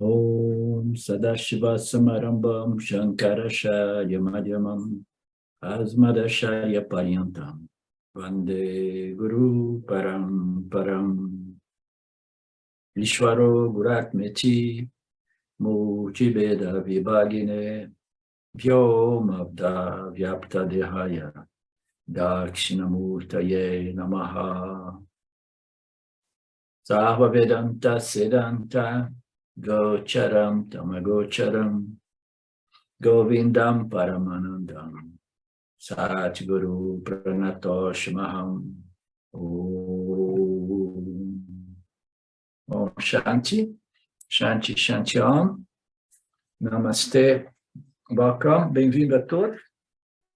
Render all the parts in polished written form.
Om Sadashiva Samarambam Shankaracharya Madhyamam Asmadacharya Paryantam Vande Guru Param Ishvaro Guratmeti Multibeda Vibhagine Vyomabda Vyapta Dehaya Dakshinamurtaye Namaha Sarva Vedanta Siddhanta Gocharam Tamagocharam Govindam Paramanandam Satguru Pranatoshmaham Om Shanti Shanti Shanti Om Namastê. Welcome, bem-vindo a todos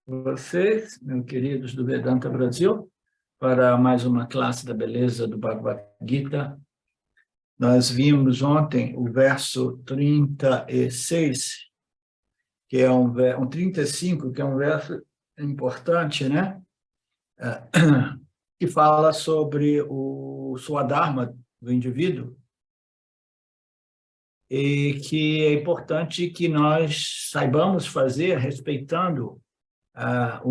vocês, meus queridos do Vedanta Brasil, para mais uma classe da beleza do Bhagavad Gita. Nós vimos ontem o verso 36, que é um 35, que é um verso importante, né? Que fala sobre o Swadharma do indivíduo, e que é importante que nós saibamos fazer respeitando a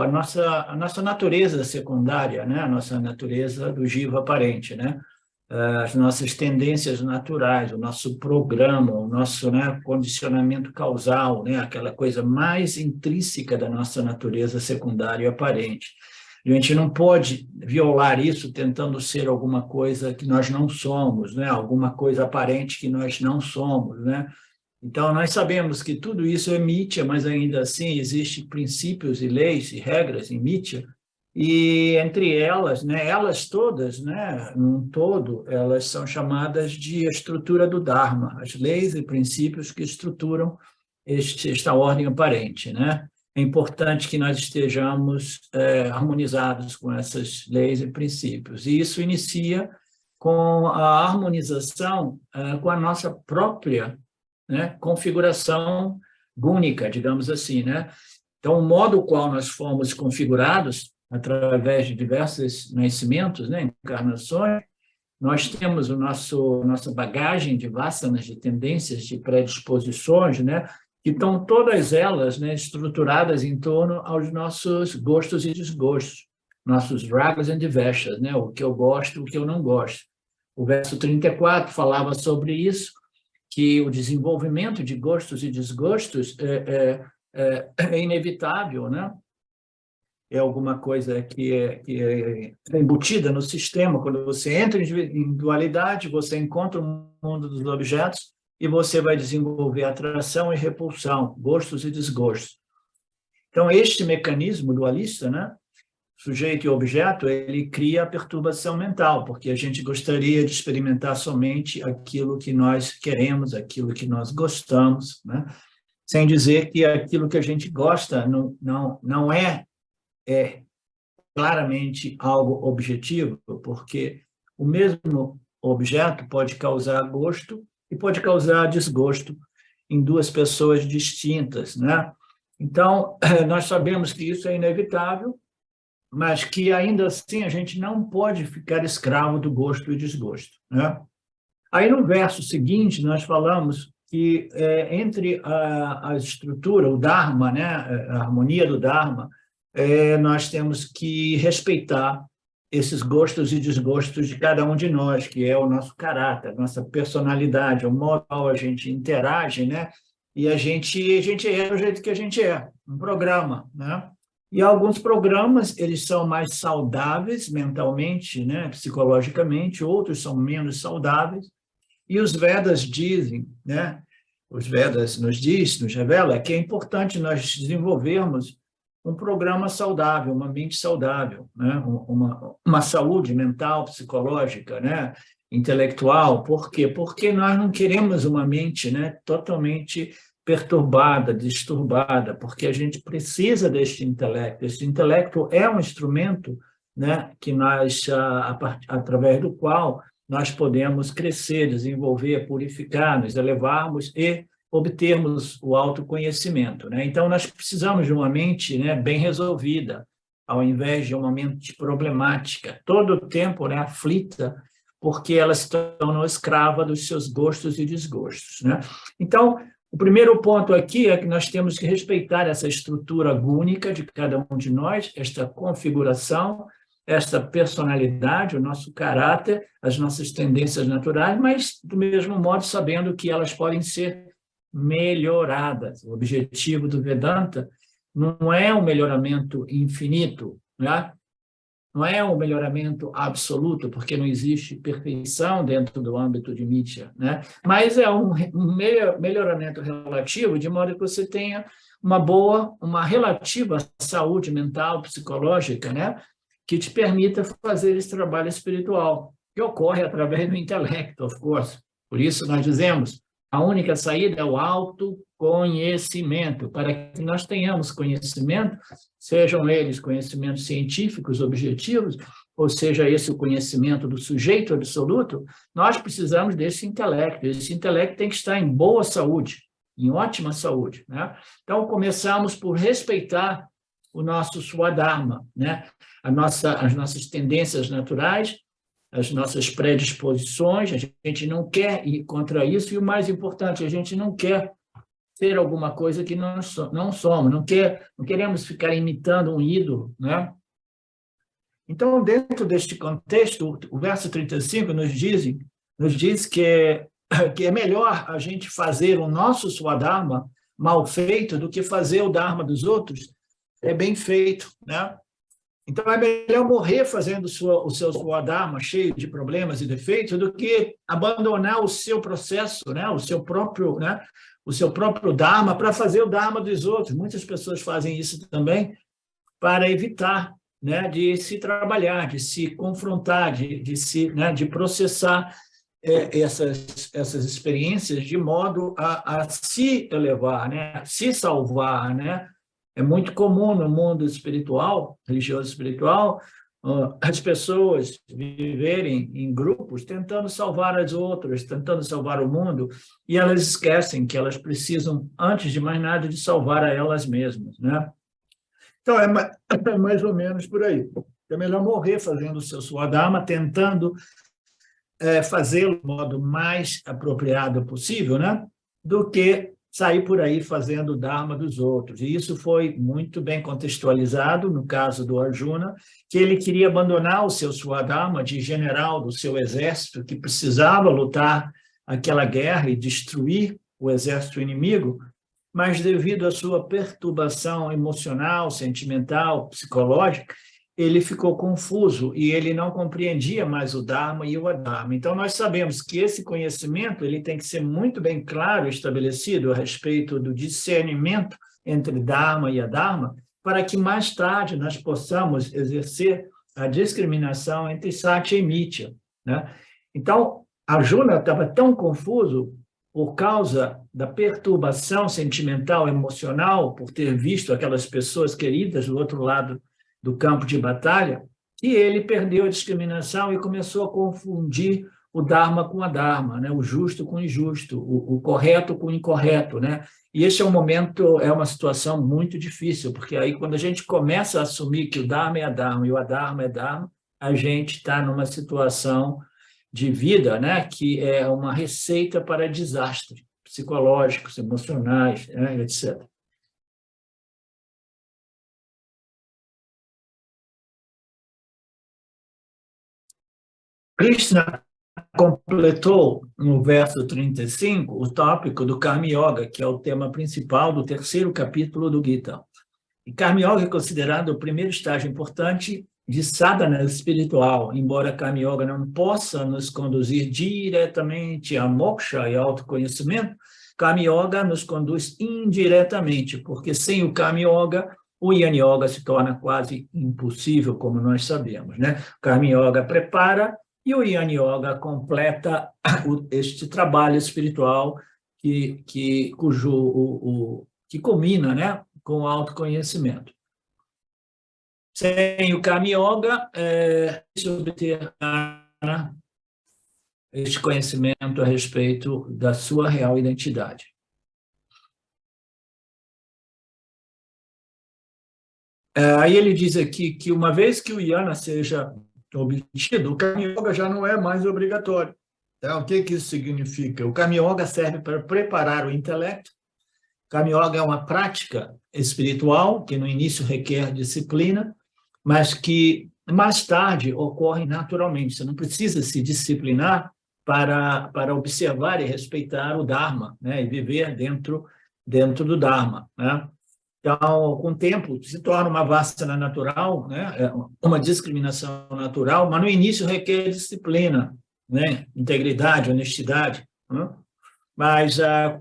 nossa natureza secundária, né? A nossa natureza do jiva aparente, né? As nossas tendências naturais, o nosso programa, o nosso, né, condicionamento causal, né? Aquela coisa mais intrínseca da nossa natureza secundária e aparente. A gente não pode violar isso tentando ser alguma coisa que nós não somos, né? Alguma coisa aparente que nós não somos, né? Então, nós sabemos que tudo isso é mithya, mas ainda assim existem princípios e leis e regras em mithya, e entre elas, né, elas todas, né, num todo, elas são chamadas de estrutura do Dharma, as leis e princípios que estruturam esta ordem aparente, né? É importante que nós estejamos harmonizados com essas leis e princípios, e isso inicia com a harmonização com a nossa própria, né, configuração gúnica, digamos assim, né? Então, o modo qual nós fomos configurados, através de diversos nascimentos, né, encarnações, nós temos nossa bagagem de vasanas, de tendências, de predisposições, né, que estão todas elas, né, estruturadas em torno aos nossos gostos e desgostos, nossos ragas and dveshas, né, o que eu gosto, o que eu não gosto. O verso 34 falava sobre isso, que o desenvolvimento de gostos e desgostos é inevitável, né? É alguma coisa que é embutida no sistema. Quando você entra em dualidade, você encontra o mundo dos objetos e você vai desenvolver atração e repulsão, gostos e desgostos. Então, este mecanismo dualista, né? Sujeito e objeto, ele cria a perturbação mental, porque a gente gostaria de experimentar somente aquilo que nós queremos, aquilo que nós gostamos, né? Sem dizer que aquilo que a gente gosta não é claramente algo objetivo, porque o mesmo objeto pode causar gosto e pode causar desgosto em duas pessoas distintas, né? Então, nós sabemos que isso é inevitável, mas que ainda assim a gente não pode ficar escravo do gosto e desgosto, né? Aí no verso seguinte nós falamos que entre a estrutura, o Dharma, né, a harmonia do Dharma, nós temos que respeitar esses gostos e desgostos de cada um de nós, que é o nosso caráter, nossa personalidade, o modo como a gente interage, né? E a gente é do jeito que a gente é, um programa, né? E alguns programas, eles são mais saudáveis mentalmente, né, psicologicamente, outros são menos saudáveis. E os Vedas dizem, né, os Vedas nos revela que é importante nós desenvolvermos um programa saudável, uma mente saudável, né, uma saúde mental, psicológica, né, intelectual. Por quê? Porque nós não queremos uma mente, né, totalmente perturbada, disturbada, porque a gente precisa deste intelecto. Esse intelecto é um instrumento, né, que nós, através do qual nós podemos crescer, desenvolver, purificar, nos elevarmos e obtermos o autoconhecimento, né? Então, nós precisamos de uma mente, né, bem resolvida, ao invés de uma mente problemática, todo o tempo, né, aflita porque ela se tornou escrava dos seus gostos e desgostos, né? Então, o primeiro ponto aqui é que nós temos que respeitar essa estrutura única de cada um de nós, esta configuração, esta personalidade, o nosso caráter, as nossas tendências naturais, mas, do mesmo modo, sabendo que elas podem ser melhoradas. O objetivo do Vedanta não é um melhoramento infinito, né? Não é um melhoramento absoluto, porque não existe perfeição dentro do âmbito de Mithya, né? Mas é um melhoramento relativo, de modo que você tenha uma relativa saúde mental, psicológica, né? Que te permita fazer esse trabalho espiritual, que ocorre através do intelecto, of course. Por isso nós dizemos, a única saída é o autoconhecimento, para que nós tenhamos conhecimento, sejam eles conhecimentos científicos, objetivos, ou seja, esse o conhecimento do sujeito absoluto, nós precisamos desse intelecto. Esse intelecto tem que estar em boa saúde, em ótima saúde, né? Então, começamos por respeitar o nosso Swadharma, né? As nossas tendências naturais, as nossas predisposições, a gente não quer ir contra isso, e o mais importante, a gente não quer ser alguma coisa que não somos, não queremos ficar imitando um ídolo, né? Então, dentro deste contexto, o verso 35 nos diz que é melhor a gente fazer o nosso Swadharma mal feito do que fazer o Dharma dos outros bem feito, né? Então, é melhor morrer fazendo o seu Swadharma cheio de problemas e defeitos do que abandonar o seu processo, né? O seu próprio Dharma para fazer o Dharma dos outros. Muitas pessoas fazem isso também para evitar, né, de se trabalhar, de se confrontar, de processar essas experiências de modo a se elevar, né? Se salvar, né? É muito comum no mundo espiritual, religioso espiritual, as pessoas viverem em grupos tentando salvar as outras, tentando salvar o mundo, e elas esquecem que elas precisam, antes de mais nada, de salvar a elas mesmas, né? Então, é mais ou menos por aí. É melhor morrer fazendo o seu Swadharma, tentando fazê-lo do modo mais apropriado possível, né? Do que sair por aí fazendo o Dharma dos outros. E isso foi muito bem contextualizado no caso do Arjuna, que ele queria abandonar o seu Swadharma de general do seu exército, que precisava lutar aquela guerra e destruir o exército inimigo, mas devido à sua perturbação emocional, sentimental, psicológica, ele ficou confuso e ele não compreendia mais o Dharma e o Adharma. Então, nós sabemos que esse conhecimento ele tem que ser muito bem claro e estabelecido a respeito do discernimento entre Dharma e Adharma, para que mais tarde nós possamos exercer a discriminação entre Satya e Mithya, né? Então, Arjuna estava tão confuso por causa da perturbação sentimental, emocional, por ter visto aquelas pessoas queridas do outro lado do campo de batalha, que ele perdeu a discriminação e começou a confundir o Dharma com a Dharma, né? O justo com o injusto, o correto com o incorreto, né? E esse é um momento, é uma situação muito difícil, porque aí quando a gente começa a assumir que o Dharma é a Dharma e o Adharma é Dharma, a gente está numa situação de vida, né? Que é uma receita para desastres psicológicos, emocionais, né? Etc. Krishna completou, no verso 35, o tópico do Karma Yoga, que é o tema principal do terceiro capítulo do Gita. E Karma Yoga é considerado o primeiro estágio importante de sadhana espiritual, embora Karma Yoga não possa nos conduzir diretamente a moksha e autoconhecimento, Karma Yoga nos conduz indiretamente, porque sem o Karma Yoga, o Jnana Yoga se torna quase impossível, como nós sabemos, né? O Karma Yoga prepara e o Jnana Yoga completa este trabalho espiritual que culmina, né, com o autoconhecimento. Sem o Karma Yoga, se obter este conhecimento a respeito da sua real identidade. Aí ele diz aqui que uma vez que o Jnana seja obtido, o Karma Yoga já não é mais obrigatório. Então, o que isso significa? O Karma Yoga serve para preparar o intelecto. O Karma Yoga é uma prática espiritual que no início requer disciplina, mas que mais tarde ocorre naturalmente. Você não precisa se disciplinar para observar e respeitar o Dharma, né? E viver dentro do Dharma, né? Então, com o tempo, se torna uma vassana natural, né? Uma discriminação natural, mas no início requer disciplina, né? Integridade, honestidade, né? Mas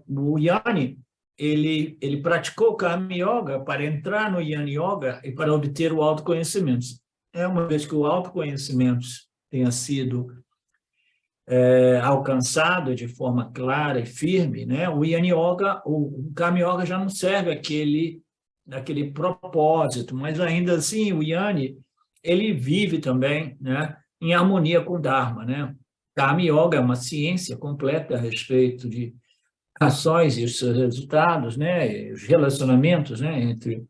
o Yanni, ele praticou o Karma Yoga para entrar no Yanni Yoga e para obter o autoconhecimento. Uma vez que o autoconhecimento tenha sido alcançado de forma clara e firme, né? O Yanni Yoga, o Karma Yoga já não serve aquele propósito, mas ainda assim o Yanni, ele vive também, né, em harmonia com o Dharma, né? Karma Yoga é uma ciência completa a respeito de ações e os seus resultados, né, os relacionamentos, né, entre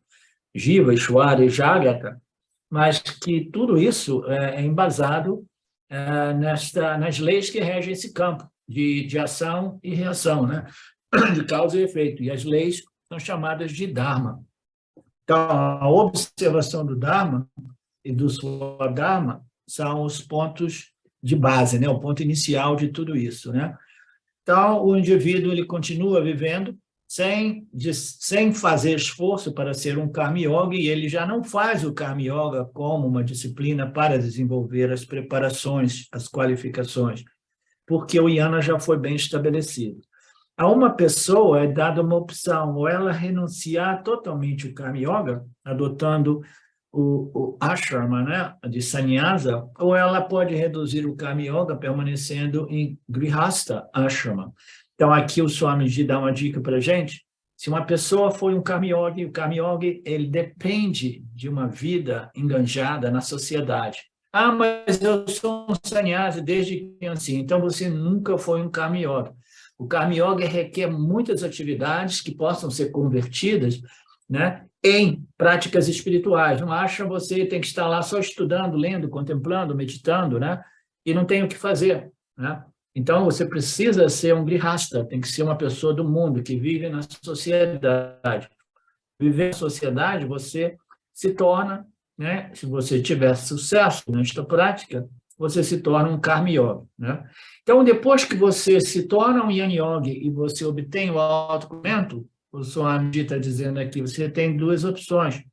Jiva, Ishvara e Jagata, mas que tudo isso é embasado nas leis que regem esse campo de ação e reação, né, de causa e efeito. E as leis são chamadas de Dharma. Então, a observação do Dharma e do Swadharma são os pontos de base, né, o ponto inicial de tudo isso, né? Então, o indivíduo ele continua vivendo sem fazer esforço para ser um Karma Yogi, e ele já não faz o Karma Yoga como uma disciplina para desenvolver as preparações, as qualificações, porque o Yana já foi bem estabelecido. A uma pessoa é dada uma opção, ou ela renunciar totalmente o Karma Yoga, adotando o ashrama, né, de sannyasa, ou ela pode reduzir o Karma Yoga permanecendo em grihastha ashrama. Então, aqui o Swamiji dá uma dica para a gente. Se uma pessoa foi um Karma Yogi, o Karma Yogi ele depende de uma vida enganjada na sociedade. Ah, mas eu sou um sannyasi desde criancinha, então você nunca foi um Karma Yogi. O Karma Yoga requer muitas atividades que possam ser convertidas, né, em práticas espirituais. Não acha você tem que estar lá só estudando, lendo, contemplando, meditando, né, e não tem o que fazer, né? Então, você precisa ser um grihasta, tem que ser uma pessoa do mundo, que vive na sociedade. Viver na sociedade, você se torna, né, se você tiver sucesso nesta prática, você se torna um Karma Yogi, né? Então, depois que você se torna um Jnana Yogi e você obtém o autoconhecimento, o Swamiji está dizendo aqui, você tem duas opções.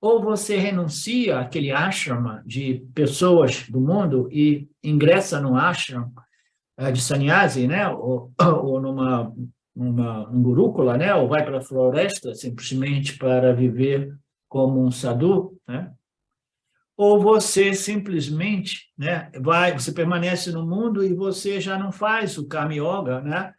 Ou você renuncia àquele ashrama de pessoas do mundo e ingressa no ashram de sannyasi, né? Ou num gurukula, né? Ou vai para a floresta simplesmente para viver como um sadhu, né? Ou você simplesmente, né, você permanece no mundo e você já não faz o Karma Yoga, né?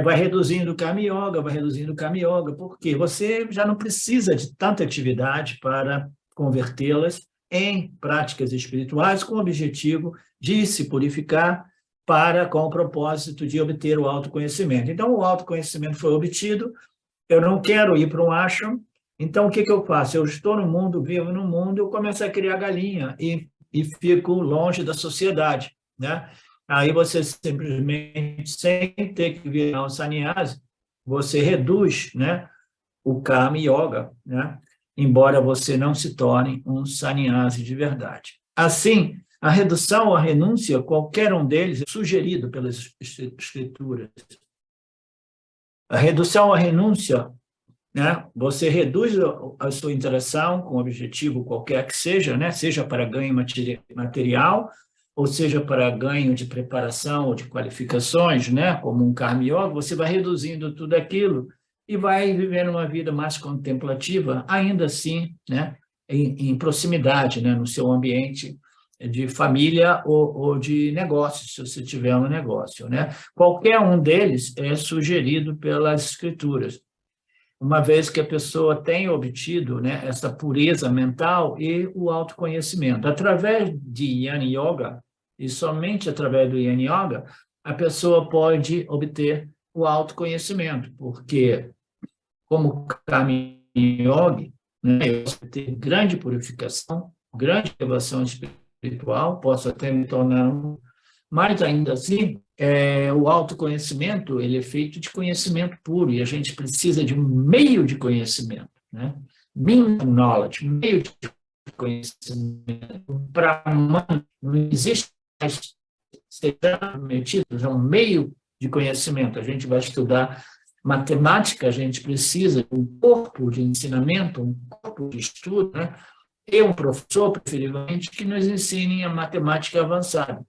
Vai reduzindo o Karma Yoga, vai reduzindo o Karma Yoga, porque você já não precisa de tanta atividade para convertê-las em práticas espirituais com o objetivo de se purificar com o propósito de obter o autoconhecimento. Então, o autoconhecimento foi obtido, eu não quero ir para um ashram, então, o que eu faço? Eu estou no mundo, vivo no mundo, eu começo a criar galinha e fico longe da sociedade, né? Aí você simplesmente, sem ter que virar um sannyasi, você reduz, né, o Karma Yoga, né? Embora você não se torne um sannyasi de verdade. Assim, a redução ou a renúncia, qualquer um deles é sugerido pelas escrituras. A redução ou a renúncia, né? Você reduz a sua interação com um objetivo qualquer que seja, né? Seja para ganho material, ou seja para ganho de preparação ou de qualificações, né? Como um Karma Yoga, você vai reduzindo tudo aquilo e vai vivendo uma vida mais contemplativa, ainda assim, né? Em proximidade, né? No seu ambiente de família ou de negócio, se você tiver um negócio, né? Qualquer um deles é sugerido pelas escrituras, uma vez que a pessoa tem obtido, né, essa pureza mental e o autoconhecimento. Através de Jnana Yoga, e somente através do Jnana Yoga, a pessoa pode obter o autoconhecimento, porque, como Karma Yogi, né, você tem grande purificação, grande elevação espiritual, espiritual, posso até me tornar um, mas ainda assim, o autoconhecimento ele é feito de conhecimento puro, e a gente precisa de um meio de conhecimento, né? Mean knowledge, meio de conhecimento. Para não existe mais serão metidos, é um meio de conhecimento. A gente vai estudar matemática, a gente precisa de um corpo de ensinamento, um corpo de estudo, né? E um professor, preferivelmente, que nos ensine a matemática avançada.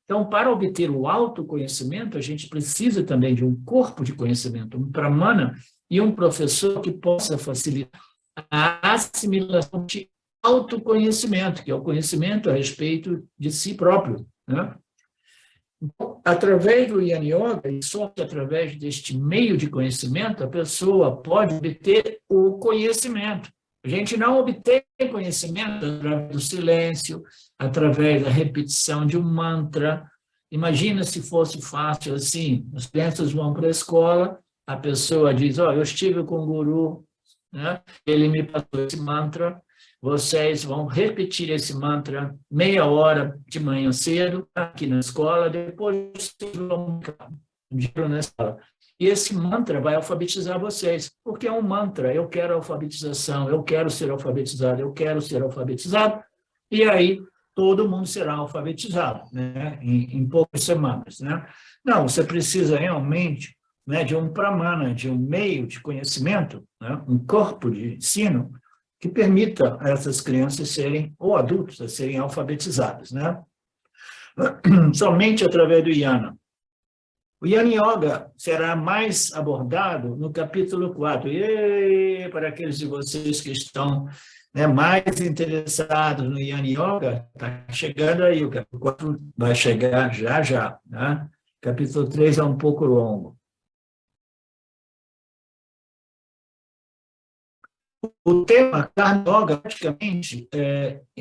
Então, para obter o autoconhecimento, a gente precisa também de um corpo de conhecimento, um pramana e um professor que possa facilitar a assimilação de autoconhecimento, que é o conhecimento a respeito de si próprio, né? Então, através do Jnana Yoga, e só através deste meio de conhecimento, a pessoa pode obter o conhecimento. A gente não obtém conhecimento através do silêncio, através da repetição de um mantra. Imagina se fosse fácil assim, as crianças vão para a escola, a pessoa diz, eu estive com o guru, né? Ele me passou esse mantra, vocês vão repetir esse mantra meia hora de manhã cedo, aqui na escola, depois vocês vão na escola. E esse mantra vai alfabetizar vocês, porque é um mantra, eu quero alfabetização, eu quero ser alfabetizado, eu quero ser alfabetizado, e aí todo mundo será alfabetizado, né? em poucas semanas, né? Não, você precisa realmente, né, de um pramana, de um meio de conhecimento, né, um corpo de ensino, que permita a essas crianças serem, ou adultos, a serem alfabetizados, né? Somente através do Jnana. O Jnana Yoga será mais abordado no capítulo 4. E para aqueles de vocês que estão, né, mais interessados no Jnana Yoga, está chegando aí, o capítulo 4 vai chegar já já, né? Capítulo 3 é um pouco longo. O tema Karma Yoga praticamente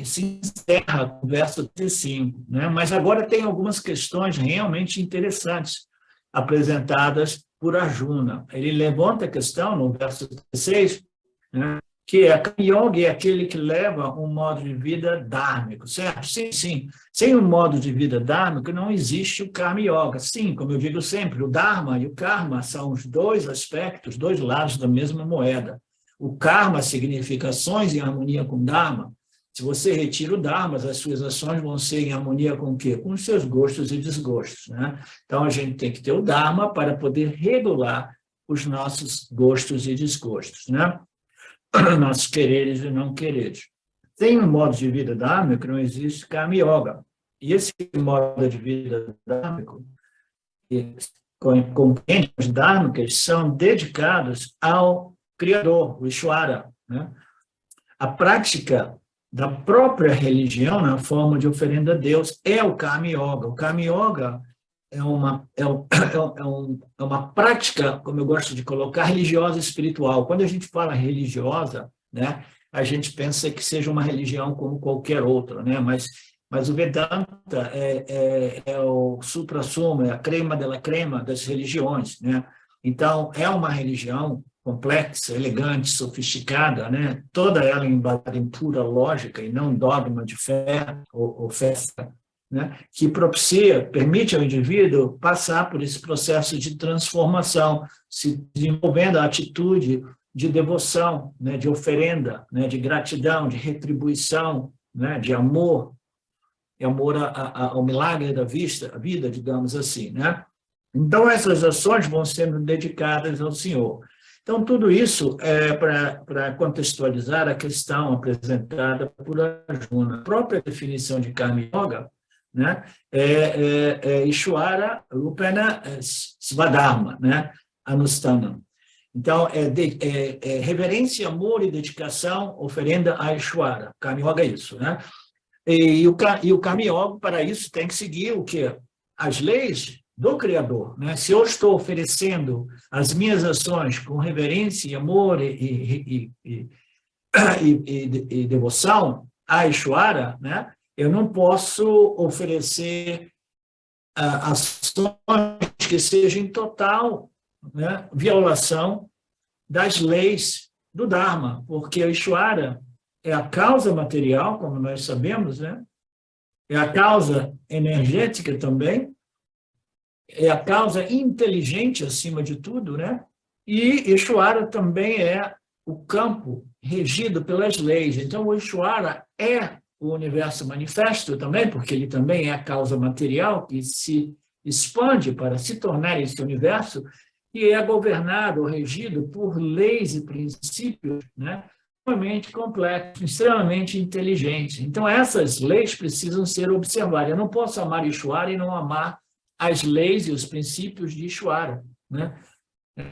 se encerra com o verso 35, né? Mas agora tem algumas questões realmente interessantes apresentadas por Arjuna. Ele levanta a questão no verso 16, né, que a Karma Yoga é aquele que leva um modo de vida dármico, certo? Sim, sim. Sem um modo de vida dármico não existe o Karma Yoga. Sim, como eu digo sempre, o Dharma e o Karma são os dois aspectos, dois lados da mesma moeda. O karma significa ações em harmonia com o Dharma. Se você retira o Dharma, as suas ações vão ser em harmonia com o quê? Com os seus gostos e desgostos, né? Então, a gente tem que ter o Dharma para poder regular os nossos gostos e desgostos, né? Nossos quereres e não quereres. Sem um modo de vida dharmico, não existe Karma Yoga. E esse modo de vida dharmico, compreende os dharmicas, são dedicados ao Criador, o Ishvara, né? A prática da própria religião na forma de oferenda a Deus é o Karma Yoga. O Karma Yoga é uma prática, como eu gosto de colocar, religiosa e espiritual. Quando a gente fala religiosa, né, a gente pensa que seja uma religião como qualquer outra, né? Mas o Vedanta é o supra-sumo, é a crema della crema das religiões, né? Então, é uma religião complexa, elegante, sofisticada, né? Toda ela embasada em pura lógica e não dogma de fé ou festa, né? Que permite ao indivíduo passar por esse processo de transformação, se desenvolvendo a atitude de devoção, né? De oferenda, né? De gratidão, de retribuição, né? De amor, ao milagre da vida, digamos assim, né? Então, essas ações vão sendo dedicadas ao Senhor. Então, tudo isso é para contextualizar a questão apresentada por Arjuna. A própria definição de Karma Yoga, né, Ishvara Rupena Svadharma, né, Anustanam. Então, reverência, amor e dedicação, oferenda a Ishvara. Karma Yoga é isso, né? E o Karma Yoga, para isso, tem que seguir o quê? As leis do Criador, né? Se eu estou oferecendo as minhas ações com reverência e amor e devoção a Ishvara, né? Eu não posso oferecer ações que sejam em total, né, violação das leis do Dharma, porque a Ishvara é a causa material, como nós sabemos, né? é a causa energética também, é a causa inteligente acima de tudo, né? E Ishvara também é o campo regido pelas leis. Então, o Ishvara é o universo manifesto também, porque ele também é a causa material que se expande para se tornar esse universo, e é governado ou regido por leis e princípios, né? Extremamente complexos, extremamente inteligentes. Então, essas leis precisam ser observadas. Eu não posso amar Ishvara e não amar as leis e os princípios de Ishvara, né?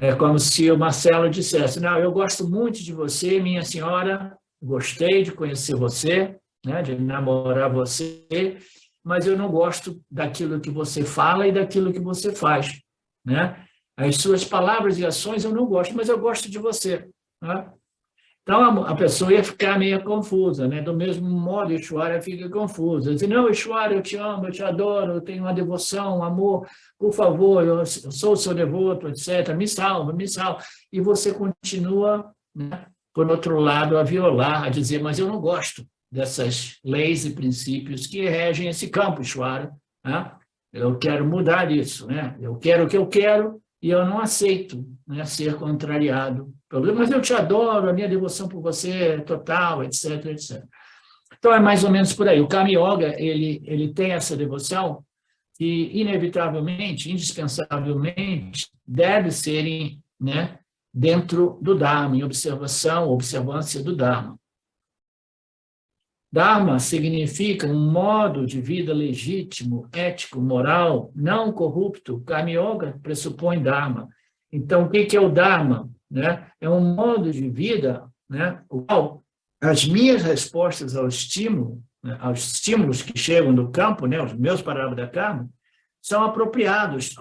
É como se o Marcelo dissesse, não, eu gosto muito de você, minha senhora, gostei de conhecer você, né, de namorar você, mas eu não gosto daquilo que você fala e daquilo que você faz, né? As suas palavras e ações eu não gosto, mas eu gosto de você, né? Então, a pessoa ia ficar meio confusa, né? Do mesmo modo, Ishvara fica confusa. Diz, não, Ishvara, eu te amo, eu te adoro, eu tenho uma devoção, um amor, por favor, eu sou o seu devoto, etc. Me salva, me salva. E você continua, né, por outro lado, a violar, a dizer, mas eu não gosto dessas leis e princípios que regem esse campo, Ishvara, né? Eu quero mudar isso, né? Eu quero o que eu quero e eu não aceito, né, ser contrariado. Mas eu te adoro, a minha devoção por você é total, etc, etc. Então, é mais ou menos por aí. O Karma Yoga, ele tem essa devoção que, inevitavelmente, indispensavelmente, deve ser, né, dentro do Dharma, em observação, observância do Dharma. Dharma significa um modo de vida legítimo, ético, moral, não corrupto. Karma Yoga pressupõe Dharma. Então, o que é o Dharma? Né? É um modo de vida, né, o qual as minhas respostas ao estímulo, né, aos estímulos que chegam do campo, né, os meus parabda karma, são apropriados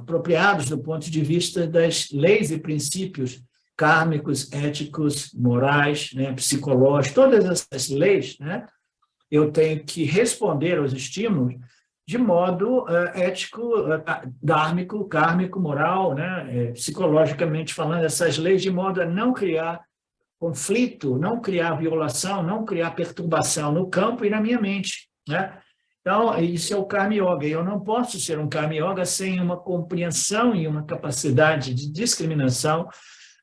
do ponto de vista das leis e princípios kármicos, éticos, morais, né, psicológicos, todas essas leis, né, eu tenho que responder aos estímulos de modo ético, dármico, kármico, moral, né? Psicologicamente falando, essas leis de modo a não criar conflito, não criar violação, não criar perturbação no campo e na minha mente, né? Então, isso é o Karma Yoga. Eu não posso ser um Karma Yoga sem uma compreensão e uma capacidade de discriminação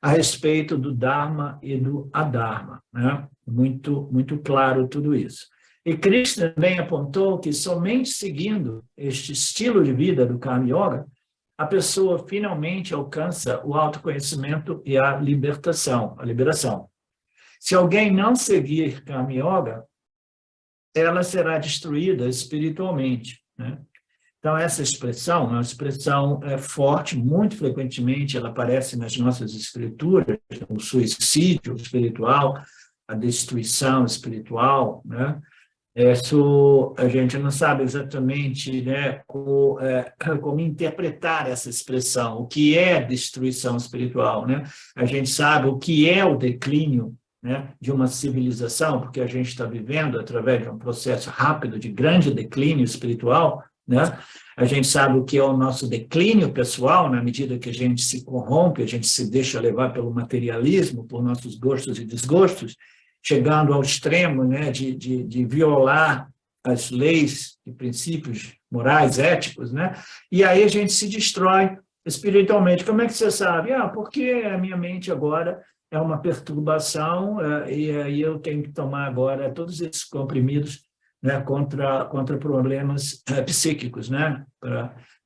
a respeito do Dharma e do Adharma, né? Muito, muito claro tudo isso. E Krishna também apontou que somente seguindo este estilo de vida do Karma Yoga, a pessoa finalmente alcança o autoconhecimento e a liberação. Se alguém não seguir Karma Yoga, ela será destruída espiritualmente, né? Então, essa expressão é uma expressão forte, muito frequentemente ela aparece nas nossas escrituras, o suicídio espiritual, a destruição espiritual, né? Isso a gente não sabe exatamente, né, como interpretar essa expressão, o que é destruição espiritual, né? A gente sabe o que é o declínio, né, de uma civilização, porque a gente está vivendo através de um processo rápido de grande declínio espiritual, né? A gente sabe o que é o nosso declínio pessoal, na medida que a gente se corrompe, a gente se deixa levar pelo materialismo, por nossos gostos e desgostos, chegando ao extremo, né, de violar as leis e princípios morais, éticos, né? E aí a gente se destrói espiritualmente. Como é que você sabe? Porque a minha mente agora é uma perturbação e aí eu tenho que tomar agora todos esses comprimidos, né, contra problemas psíquicos, né?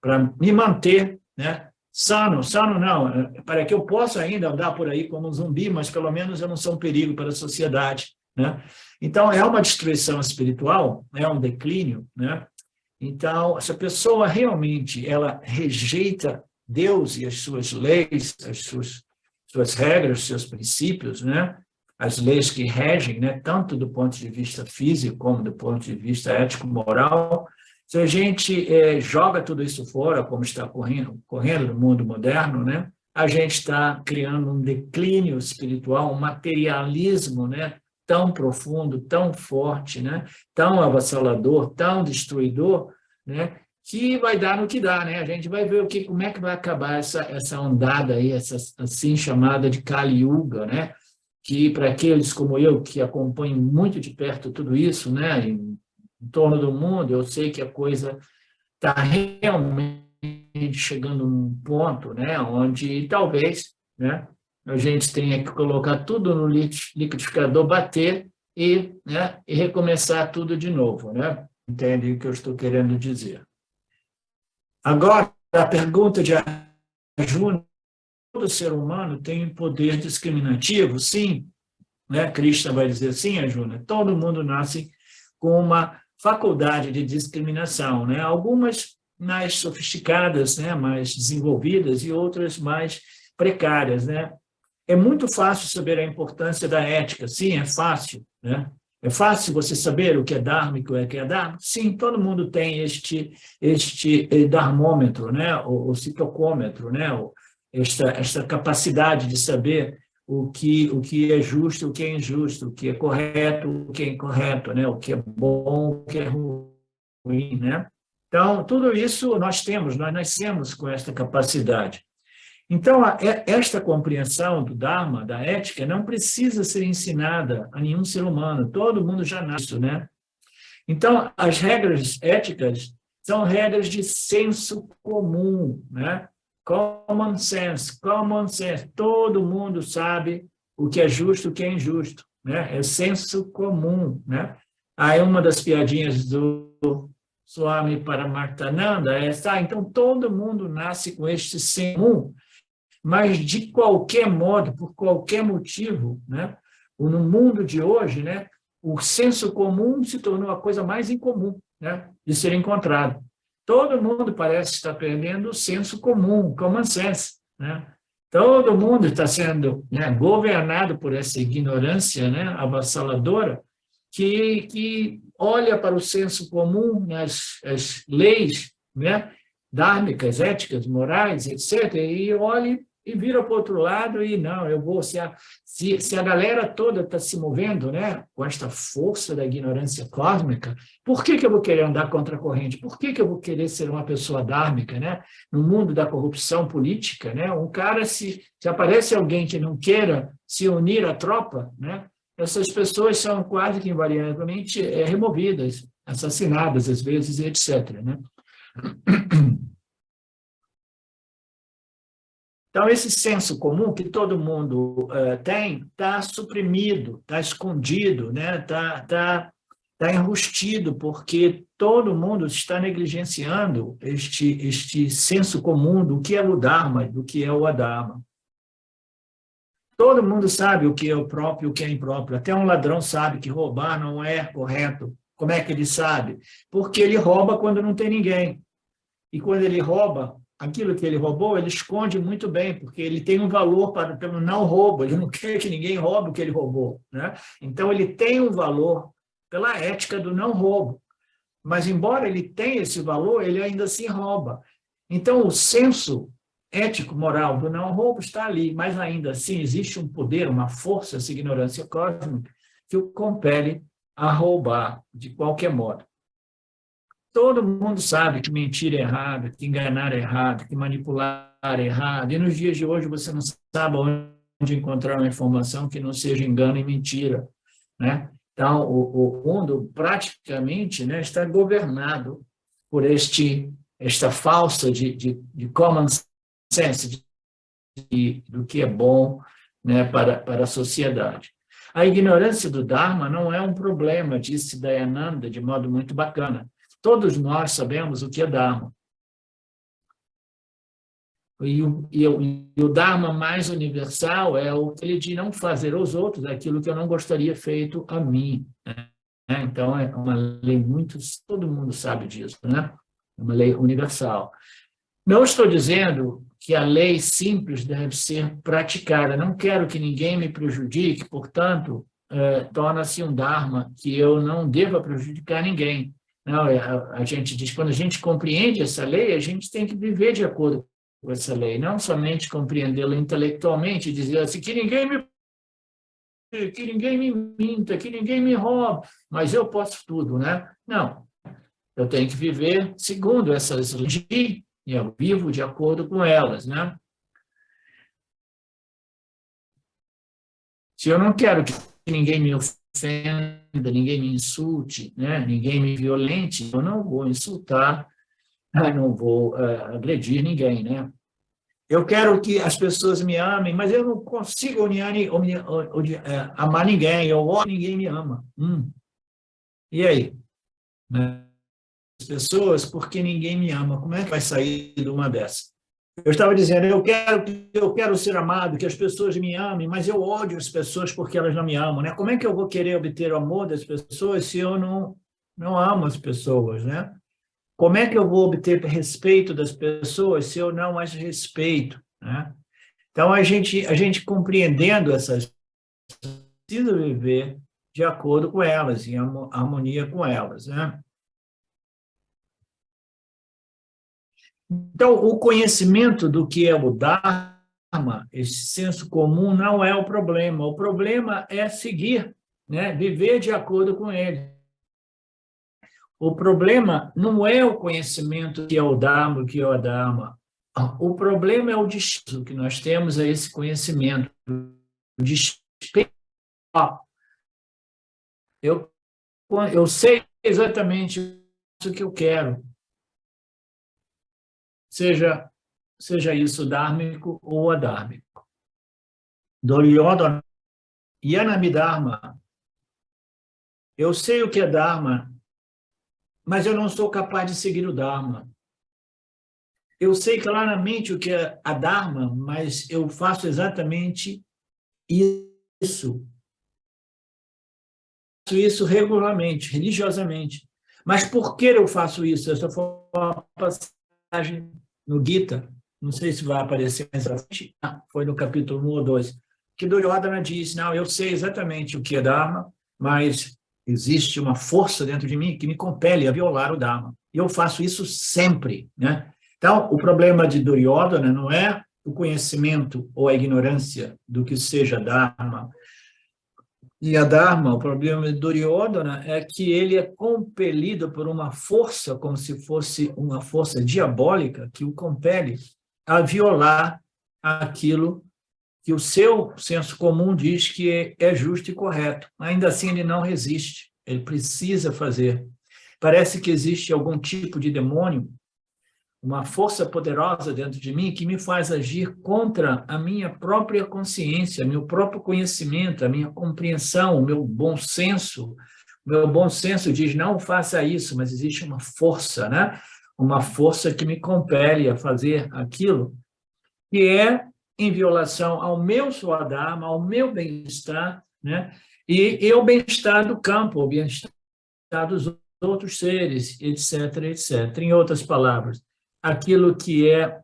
Para me manter, né, sano não, para que eu possa ainda andar por aí como um zumbi, mas pelo menos eu não sou um perigo para a sociedade, né? Então, é uma destruição espiritual, é um declínio, né? Então, essa pessoa realmente, ela rejeita Deus e as suas leis, as suas regras, os seus princípios, né? As leis que regem, né, tanto do ponto de vista físico como do ponto de vista ético-moral. Se a gente joga tudo isso fora, como está correndo no mundo moderno, né, a gente está criando um declínio espiritual, um materialismo, né, tão profundo, tão forte, né, tão avassalador, tão destruidor, né, que vai dar no que dá, né? A gente vai ver como é que vai acabar essa ondada aí, essa assim chamada de Kali Yuga, né? Que para aqueles como eu que acompanham muito de perto tudo isso, né, em torno do mundo, eu sei que a coisa está realmente chegando num ponto, né, onde talvez, né, a gente tenha que colocar tudo no liquidificador, bater e, né, e recomeçar tudo de novo, né? Entende o que eu estou querendo dizer? Agora, a pergunta de Júnior: todo ser humano tem um poder discriminativo? Sim, né? Krishna vai dizer sim, Júnior. Todo mundo nasce com uma faculdade de discriminação, né? Algumas mais sofisticadas, né, mais desenvolvidas, e outras mais precárias, né? É muito fácil saber a importância da ética, sim, é fácil, né? É fácil você saber o que é dharmico e o que é dharma? Sim, todo mundo tem este dharmômetro, né? O citocômetro, né? Esta capacidade de saber o que é justo, o que é injusto, o que é correto, o que é incorreto, né? O que é bom, o que é ruim, né? Então, tudo isso nós temos, nós nascemos com esta capacidade. Então, esta compreensão do Dharma, da ética, não precisa ser ensinada a nenhum ser humano, todo mundo já nasce, né? Então, as regras éticas são regras de senso comum, né? Common sense, todo mundo sabe o que é justo e o que é injusto, né? É senso comum, né? Aí uma das piadinhas do Swami Paramarthananda é, então todo mundo nasce com este senso comum, mas de qualquer modo, por qualquer motivo, né? No mundo de hoje, né, o senso comum se tornou a coisa mais incomum, né, de ser encontrado. Todo mundo parece estar perdendo o senso comum, common sense, né? Todo mundo está sendo, né, governado por essa ignorância, né, avassaladora, que olha para o senso comum, as leis, né, dármicas, éticas, morais, etc., e olha e vira para o outro lado e não, eu vou, se a galera toda está se movendo, né, com esta força da ignorância cósmica, por que eu vou querer andar contra a corrente? Por que eu vou querer ser uma pessoa dármica, né? No mundo da corrupção política, né, um cara, se aparece alguém que não queira se unir à tropa, né, essas pessoas são quase que invariavelmente removidas, assassinadas às vezes, etc., né? Então, esse senso comum que todo mundo tem está suprimido, está escondido, né? Tá enrustido, porque todo mundo está negligenciando este senso comum do que é o Dharma, do que é o Adharma. Todo mundo sabe o que é o próprio e o que é impróprio. Até um ladrão sabe que roubar não é correto. Como é que ele sabe? Porque ele rouba quando não tem ninguém. E quando ele rouba, aquilo que ele roubou, ele esconde muito bem, porque ele tem um valor pelo não roubo, ele não quer que ninguém roube o que ele roubou, né? Então, ele tem um valor pela ética do não roubo. Mas, embora ele tenha esse valor, ele ainda assim rouba. Então, o senso ético, moral do não roubo está ali, mas ainda assim existe um poder, uma força, essa ignorância cósmica, que o compele a roubar de qualquer modo. Todo mundo sabe que mentir é errado, que enganar é errado, que manipular é errado. E nos dias de hoje você não sabe onde encontrar uma informação que não seja engano e mentira, né? Então, o mundo praticamente, né, está governado por esta falsa de common sense, do que é bom, né, para a sociedade. A ignorância do Dharma não é um problema, disse Dayananda de modo muito bacana. Todos nós sabemos o que é Dharma. E o Dharma mais universal é o que ele de não fazer aos outros aquilo que eu não gostaria feito a mim, né? Então, é uma lei muito... Todo mundo sabe disso, né? É uma lei universal. Não estou dizendo que a lei simples deve ser praticada. Não quero que ninguém me prejudique, portanto, torna-se um Dharma que eu não deva prejudicar ninguém. Não, a gente diz, quando a gente compreende essa lei, a gente tem que viver de acordo com essa lei, não somente compreendê-la intelectualmente e dizer assim, que ninguém me minta, que ninguém me rouba, mas eu posso tudo, né? Não, eu tenho que viver segundo essas leis e eu vivo de acordo com elas, né? Se eu não quero que ninguém me ofenda, ofenda, ninguém me insulte, né? Ninguém me violente, eu não vou insultar, não vou agredir ninguém, né? Eu quero que as pessoas me amem, mas eu não consigo amar ninguém, eu oro, ninguém me ama. E aí? Né? As pessoas, porque ninguém me ama, como é que vai sair de uma dessas? Eu estava dizendo, eu quero ser amado, que as pessoas me amem, mas eu ódio as pessoas porque elas não me amam, né? Como é que eu vou querer obter o amor das pessoas se eu não amo as pessoas, né? Como é que eu vou obter respeito das pessoas se eu não as respeito, né? Então, a gente compreendendo essas, precisa viver de acordo com elas, em harmonia com elas, né? Então, o conhecimento do que é o Dharma, esse senso comum, não é o problema é seguir, né? Viver de acordo com ele. O problema não é o conhecimento que é o Dharma, o que é o Dharma. O problema é o desprezo que nós temos a esse conhecimento. O desprezo. Eu sei exatamente o que eu quero, seja isso dármico ou adármico. Duryodhana, Yanami Dharma. Eu sei o que é Dharma, mas eu não sou capaz de seguir o Dharma. Eu sei claramente o que é a Dharma, mas eu faço exatamente isso. Faço isso regularmente, religiosamente. Mas por que eu faço isso? Essa foi uma passagem no Gita, não sei se vai aparecer mais à frente, foi no capítulo 1 ou 2, que Duryodhana diz, não, eu sei exatamente o que é Dharma, mas existe uma força dentro de mim que me compele a violar o Dharma. E eu faço isso sempre, né? Então, o problema de Duryodhana não é o conhecimento ou a ignorância do que seja Dharma e a Dharma. O problema de Duryodhana é que ele é compelido por uma força, como se fosse uma força diabólica, que o compele a violar aquilo que o seu senso comum diz que é justo e correto. Ainda assim, ele não resiste, ele precisa fazer. Parece que existe algum tipo de demônio, uma força poderosa dentro de mim que me faz agir contra a minha própria consciência, meu próprio conhecimento, a minha compreensão, o meu bom senso. O meu bom senso diz, não faça isso, mas existe uma força, né? Uma força que me compele a fazer aquilo que é em violação ao meu Swadharma, ao meu bem-estar, né? E ao bem-estar do campo, ao bem-estar dos outros seres, etc., etc. Em outras palavras, aquilo que é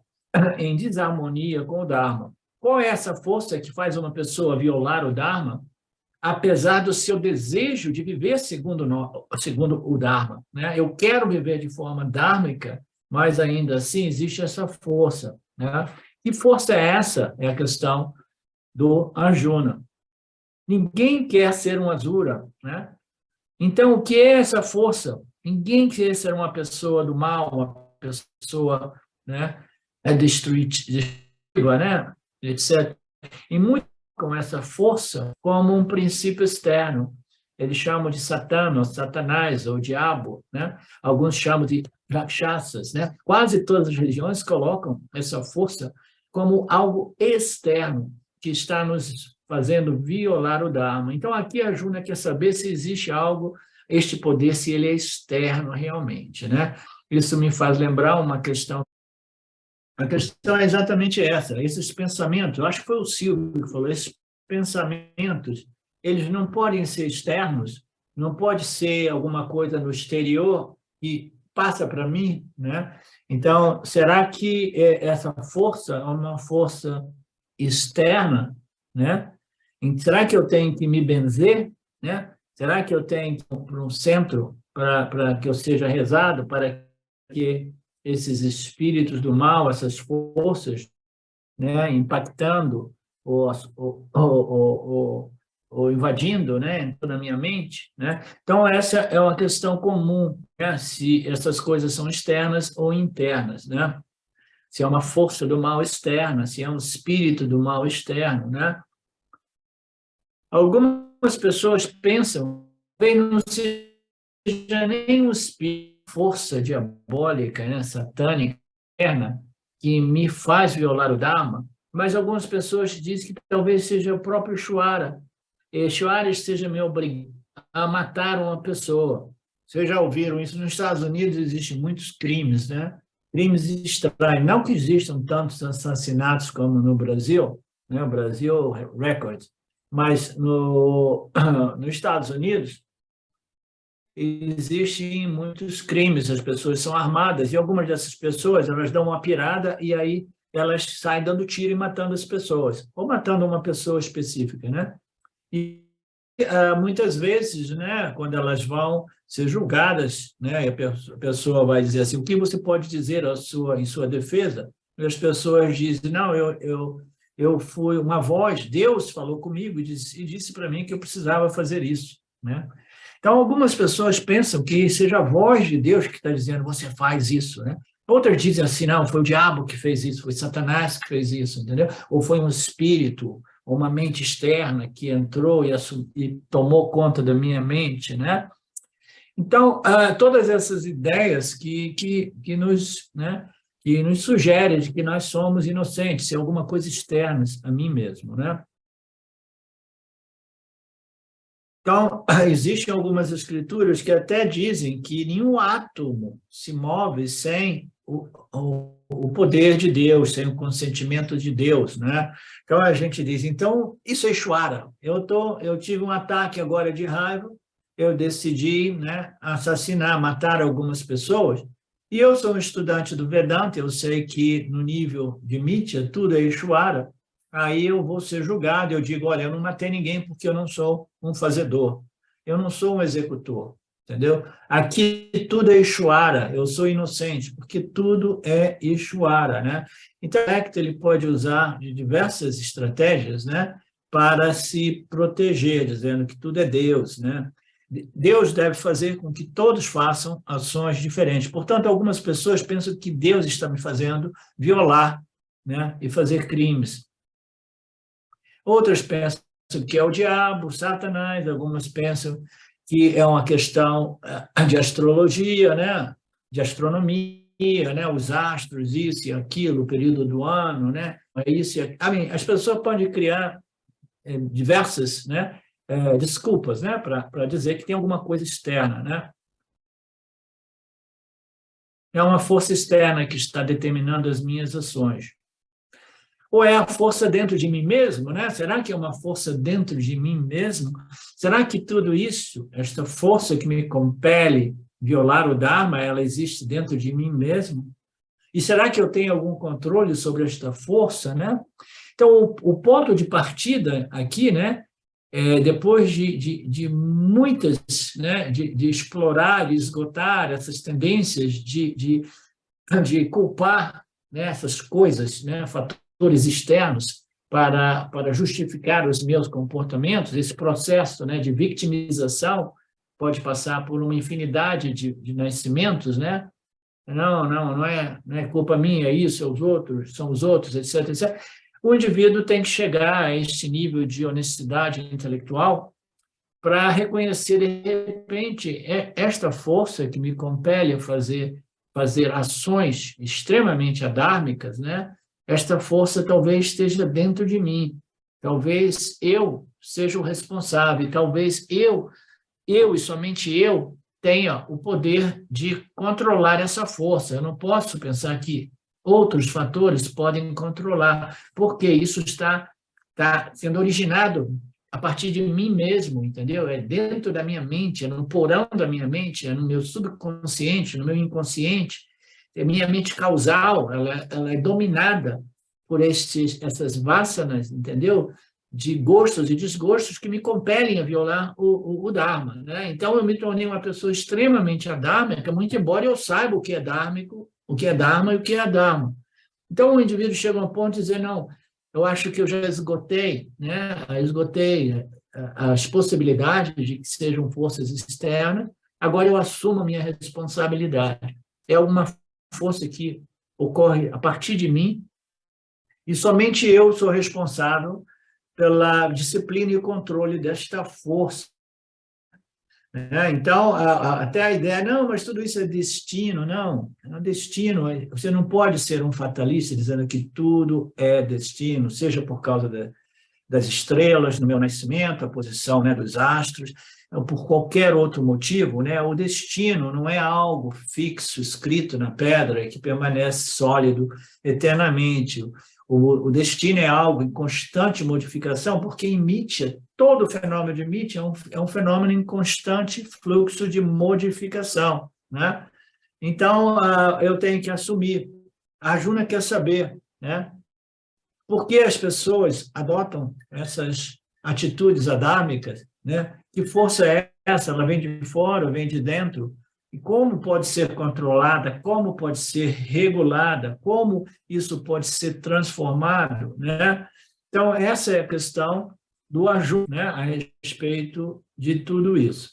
em desarmonia com o Dharma. Qual é essa força que faz uma pessoa violar o Dharma, apesar do seu desejo de viver segundo o Dharma, né? Eu quero viver de forma dharmica, mas ainda assim existe essa força, né? Que força é essa? É a questão do Arjuna. Ninguém quer ser um Asura, né? Então, o que é essa força? Ninguém quer ser uma pessoa do mal, uma pessoa, né, destrutiva, né, etc. E muitos com essa força como um princípio externo. Eles chamam de Satã, ou Satanás, ou diabo, né? Alguns chamam de Rakshasas, né? Quase todas as religiões colocam essa força como algo externo que está nos fazendo violar o Dharma. Então, aqui a Arjuna quer saber se existe algo, este poder, se ele é externo realmente, né? Isso me faz lembrar uma questão. A questão é exatamente essa, esses pensamentos, eu acho que foi o Silvio que falou, esses pensamentos, eles não podem ser externos, não pode ser alguma coisa no exterior que passa para mim, né? Então, será que essa força é uma força externa, né? Será que eu tenho que me benzer, né? Será que eu tenho que ir para um centro para que eu seja rezado, para que esses espíritos do mal, essas forças, né, impactando ou invadindo, né, na minha mente, né? Então essa é uma questão comum, né, se essas coisas são externas ou internas, né? Se é uma força do mal externa, se é um espírito do mal externo, né? Algumas pessoas pensam que não seja nem um espírito, força diabólica, né, satânica, interna, que me faz violar o Dharma, mas algumas pessoas dizem que talvez seja o próprio Ishvara. Ishvara esteja me obrigando a matar uma pessoa. Vocês já ouviram isso? Nos Estados Unidos existem muitos crimes, né? Crimes estranhos. Não que existam tantos assassinatos como no Brasil, né? O Brasil, recorde. Mas nos Estados Unidos, existem muitos crimes, as pessoas são armadas, e algumas dessas pessoas, elas dão uma pirada e aí elas saem dando tiro e matando as pessoas, ou matando uma pessoa específica, né? E muitas vezes, né, quando elas vão ser julgadas, né, a pessoa vai dizer assim, o que você pode dizer em sua defesa? E as pessoas dizem, não, eu fui uma voz, Deus falou comigo e disse para mim que eu precisava fazer isso, né? Então, algumas pessoas pensam que seja a voz de Deus que está dizendo, você faz isso, né? Outras dizem assim, não, foi o diabo que fez isso, foi Satanás que fez isso, entendeu? Ou foi um espírito, ou uma mente externa que entrou e tomou conta da minha mente, né? Então, todas essas ideias que nos, né, que nos sugerem de que nós somos inocentes, é alguma coisa externa a mim mesmo, né? Então, existem algumas escrituras que até dizem que nenhum átomo se move sem o poder de Deus, sem o consentimento de Deus, né? Então, a gente diz, então, isso é Ishvara. Eu tive um ataque agora de raiva, eu decidi, né, assassinar, matar algumas pessoas, e eu sou um estudante do Vedanta, eu sei que no nível de Mitya, tudo é Ishvara, aí eu vou ser julgado, eu digo, olha, eu não matei ninguém porque eu não sou um fazedor, eu não sou um executor, entendeu? Aqui tudo é Ishvara, eu sou inocente, porque tudo é Ishvara, né? Então, o intelecto ele pode usar de diversas estratégias, né, para se proteger, dizendo que tudo é Deus, né? Deus deve fazer com que todos façam ações diferentes. Portanto, algumas pessoas pensam que Deus está me fazendo violar, né, e fazer crimes. Outras pensam que é o diabo, Satanás, algumas pensam que é uma questão de astrologia, né? De astronomia, né? Os astros, isso e aquilo, o período do ano, né? Isso e as pessoas podem criar diversas, né, desculpas, né, para dizer que tem alguma coisa externa, né? É uma força externa que está determinando as minhas ações. Ou é a força dentro de mim mesmo, né? Será que é uma força dentro de mim mesmo? Será que tudo isso, esta força que me compele violar o Dharma, ela existe dentro de mim mesmo? E será que eu tenho algum controle sobre esta força, né? Então, o ponto de partida aqui, né, depois de muitas, né, de explorar e esgotar essas tendências de culpar, né, essas coisas, né, fatores externos para justificar os meus comportamentos, esse processo, né, de vitimização pode passar por uma infinidade de nascimentos, né? Não é culpa minha, é isso, é os outros, são os outros, etc, etc. O indivíduo tem que chegar a este nível de honestidade intelectual para reconhecer, de repente, esta força que me compele a fazer ações extremamente adármicas, né? Esta força talvez esteja dentro de mim, talvez eu seja o responsável, talvez eu e somente eu tenha o poder de controlar essa força. Eu não posso pensar que outros fatores podem controlar, porque isso está sendo originado a partir de mim mesmo, entendeu? É dentro da minha mente, é no porão da minha mente, é no meu subconsciente, no meu inconsciente. É minha mente causal, ela é dominada por essas vássanas, entendeu? De gostos e desgostos que me compelem a violar o Dharma, né? Então, eu me tornei uma pessoa extremamente adármica, muito embora eu saiba o que é dármico, o que é Dharma e o que é Adharma. Então, o indivíduo chega a um ponto de dizer, não, eu acho que eu já esgotei, né? Esgotei as possibilidades de que sejam forças externas, agora eu assumo a minha responsabilidade. É uma força que ocorre a partir de mim e somente eu sou responsável pela disciplina e controle desta força. Então, até a ideia, não, mas tudo isso é destino. Não, é destino. Você não pode ser um fatalista dizendo que tudo é destino, seja por causa das estrelas no meu nascimento, a posição, né, dos astros, ou por qualquer outro motivo. Né? O destino não é algo fixo, escrito na pedra, que permanece sólido eternamente. O destino é algo em constante modificação, porque em Nietzsche, todo fenômeno de Nietzsche é um fenômeno em constante fluxo de modificação. Né? Então, eu tenho que assumir. A Arjuna quer saber, né? Por que as pessoas adotam essas atitudes adâmicas, né? Que força é essa? Ela vem de fora, vem de dentro? E como pode ser controlada? Como pode ser regulada? Como isso pode ser transformado, né? Então, essa é a questão do Arjuna, né, a respeito de tudo isso.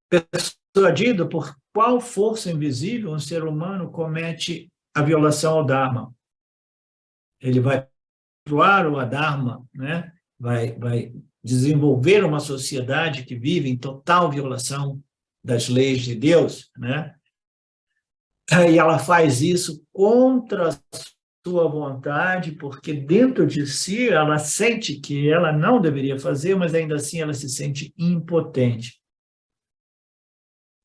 Persuadido por qual força invisível um ser humano comete a violação ao Dharma? Ele vai atuar o Adharma, né? vai desenvolver uma sociedade que vive em total violação das leis de Deus, né? E ela faz isso contra a sua vontade, porque dentro de si ela sente que ela não deveria fazer, mas ainda assim ela se sente impotente.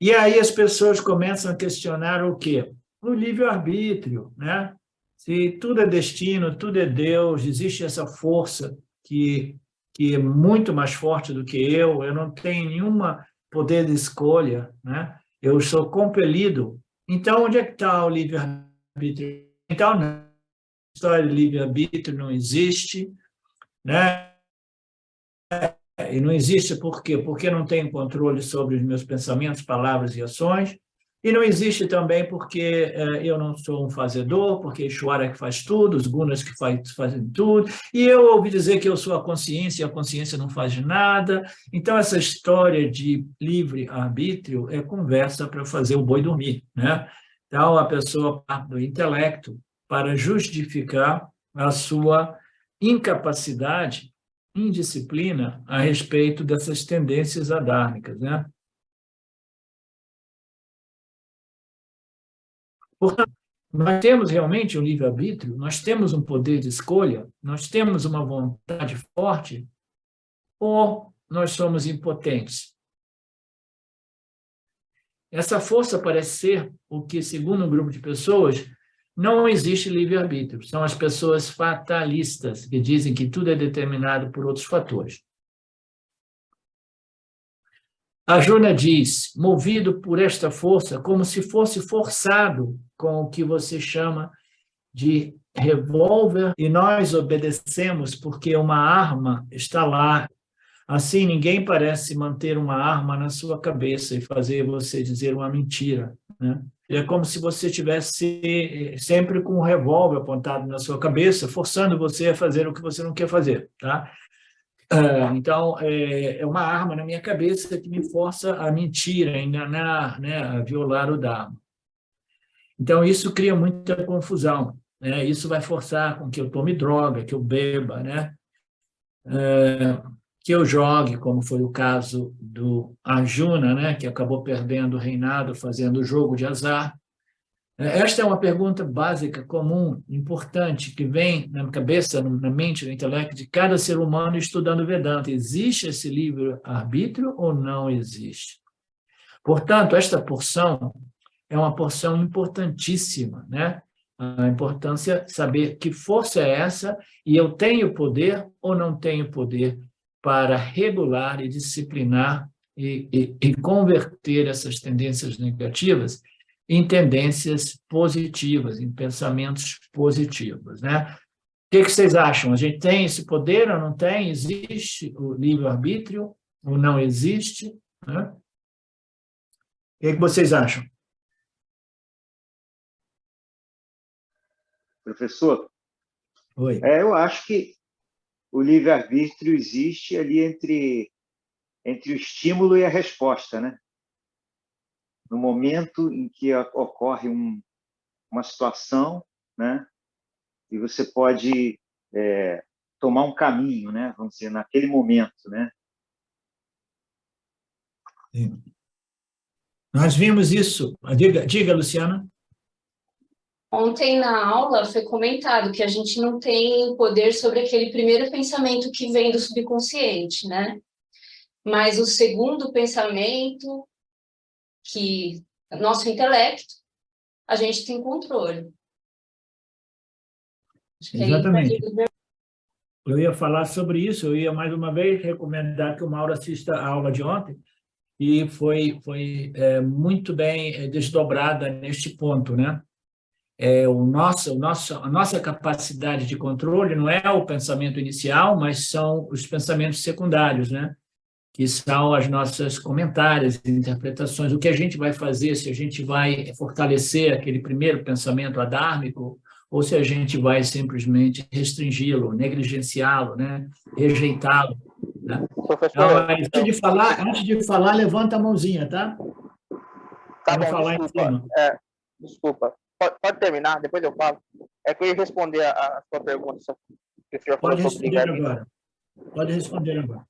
E aí as pessoas começam a questionar o quê? O livre-arbítrio, né? Se tudo é destino, tudo é Deus, existe essa força que é muito mais forte do que eu não tenho nenhuma poder de escolha, né? Eu sou compelido. Então, onde é que está o livre-arbítrio? Então, a história de livre-arbítrio não existe, né? E não existe por quê? Porque não tenho controle sobre os meus pensamentos, palavras e ações. E não existe também porque eu não sou um fazedor, porque Ishvara que faz tudo, os gunas que fazem tudo. E eu ouvi dizer que eu sou a consciência, e a consciência não faz nada. Então, essa história de livre-arbítrio é conversa para fazer o boi dormir, né? Então, a pessoa parte do intelecto para justificar a sua incapacidade, indisciplina a respeito dessas tendências adármicas, né? Portanto, nós temos realmente um livre-arbítrio, nós temos um poder de escolha, nós temos uma vontade forte, ou nós somos impotentes? Essa força parece ser o que, segundo um grupo de pessoas, não existe livre-arbítrio. São as pessoas fatalistas, que dizem que tudo é determinado por outros fatores. Arjuna diz, movido por esta força, como se fosse forçado com o que você chama de revólver, e nós obedecemos porque uma arma está lá. Assim, ninguém parece manter uma arma na sua cabeça e fazer você dizer uma mentira, né? É como se você tivesse sempre com um revólver apontado na sua cabeça, forçando você a fazer o que você não quer fazer, tá? Então, é uma arma na minha cabeça que me força a mentir, a enganar, né, a violar o Dharma. Então, isso cria muita confusão, né? Isso vai forçar com que eu tome droga, que eu beba, né? Que eu jogue, como foi o caso do Arjuna, né, que acabou perdendo o reinado fazendo o jogo de azar. Esta é uma pergunta básica, comum, importante, que vem na cabeça, na mente, no intelecto de cada ser humano estudando Vedanta. Existe esse livre-arbítrio ou não existe? Portanto, esta porção é uma porção importantíssima, né? A importância de saber que força é essa e eu tenho poder ou não tenho poder para regular e disciplinar e converter essas tendências negativas em tendências positivas, em pensamentos positivos, né? O que vocês acham? A gente tem esse poder ou não tem? Existe o livre-arbítrio ou não existe? Né? O que vocês acham? Professor, Oi. eu acho que o livre-arbítrio existe ali entre o estímulo e a resposta, né? No momento em que ocorre uma situação, né? E você pode tomar um caminho, né? Vamos dizer, naquele momento, né? Sim. Nós vimos isso. Diga, Luciana. Ontem na aula foi comentado que a gente não tem poder sobre aquele primeiro pensamento que vem do subconsciente, né? Mas o segundo pensamento, que nosso intelecto, a gente tem controle. Acho que Exatamente. Eu ia falar sobre isso, eu ia mais uma vez recomendar que o Mauro assista a aula de ontem, e foi muito bem desdobrada neste ponto, né? A nossa capacidade de controle não é o pensamento inicial, mas são os pensamentos secundários, né? Que são as nossas comentários, interpretações, o que a gente vai fazer, se a gente vai fortalecer aquele primeiro pensamento adármico, ou se a gente vai simplesmente restringi-lo, negligenciá-lo, né? Rejeitá-lo. Né? Então, antes de falar, levanta a mãozinha, tá? Tá Vamos bom, falar desculpa. em cima. Desculpa. Pode terminar, depois eu falo. É que eu ia responder a sua pergunta. Que o senhor falou sobre livre-arbítrio. Pode responder agora.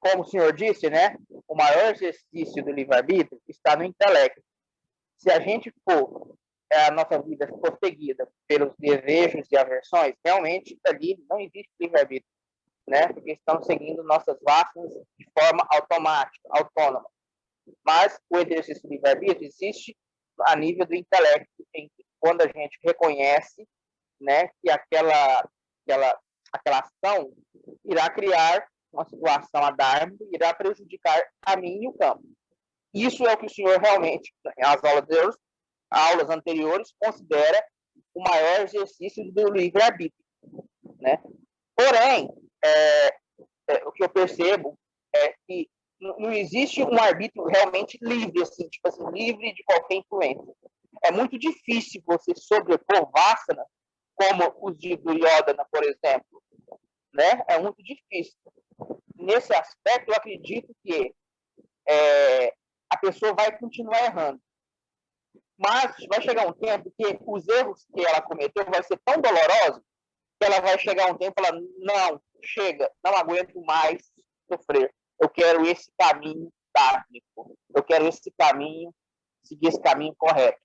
Como o senhor disse, né? O maior exercício do livre-arbítrio está no intelecto. Se a gente for, a nossa vida for seguida pelos desejos e aversões, realmente ali não existe livre-arbítrio, né? Porque estamos seguindo nossas vastas de forma automática, autônoma. Mas o exercício do livre-arbítrio existe a nível do intelecto, quando a gente reconhece, né, que aquela ação irá criar uma situação adármica, irá prejudicar a mim e o campo. Isso é o que o senhor realmente, nas aulas anteriores, considera o maior exercício do livre-arbítrio, né? Porém, o que eu percebo é que não existe um arbítrio realmente livre, assim, tipo assim, livre de qualquer influência. É muito difícil você sobrepor vasanas, como os de Duryodhana, por exemplo, né? É muito difícil. Nesse aspecto, eu acredito que a pessoa vai continuar errando. Mas vai chegar um tempo que os erros que ela cometeu vai ser tão dolorosos que ela vai chegar um tempo e falar, não, chega, não aguento mais sofrer. Eu quero esse caminho dármico. Eu quero esse caminho, seguir esse caminho correto.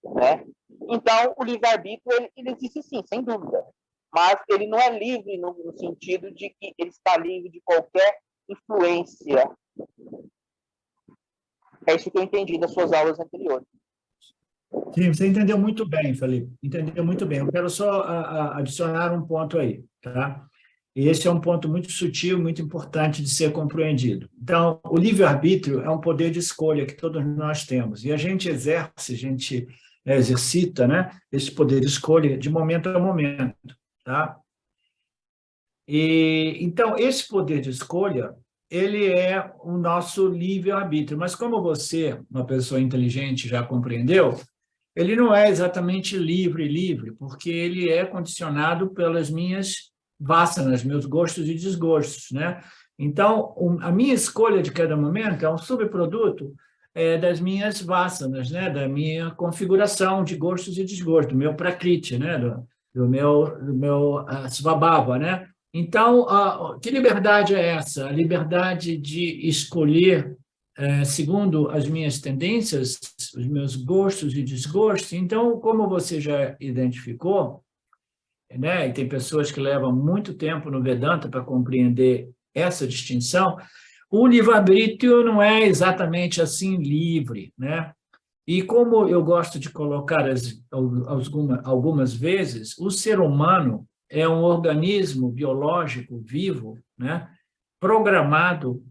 Né? Então, o livre-arbítrio, ele existe sim, sem dúvida. Mas ele não é livre no sentido de que ele está livre de qualquer influência. É isso que eu entendi das suas aulas anteriores. Sim, você entendeu muito bem, Felipe. Entendeu muito bem. Eu quero só adicionar um ponto aí, tá? E esse é um ponto muito sutil, muito importante de ser compreendido. Então, o livre-arbítrio é um poder de escolha que todos nós temos. E a gente exercita, né, esse poder de escolha de momento a momento, tá? E, então, esse poder de escolha, ele é o nosso livre-arbítrio. Mas como você, uma pessoa inteligente, já compreendeu, ele não é exatamente livre, porque ele é condicionado pelas minhas vasanas, meus gostos e desgostos, né? Então, a minha escolha de cada momento é um subproduto das minhas vasanas, né? Da minha configuração de gostos e desgostos, do meu prakriti, né? Do meu svabhava, né? Então, que liberdade é essa? A liberdade de escolher segundo as minhas tendências, os meus gostos e desgostos. Então, como você já identificou, né, e tem pessoas que levam muito tempo no Vedanta para compreender essa distinção, o livre-arbítrio não é exatamente assim livre, né? E como eu gosto de colocar algumas vezes, o ser humano é um organismo biológico vivo, né, programado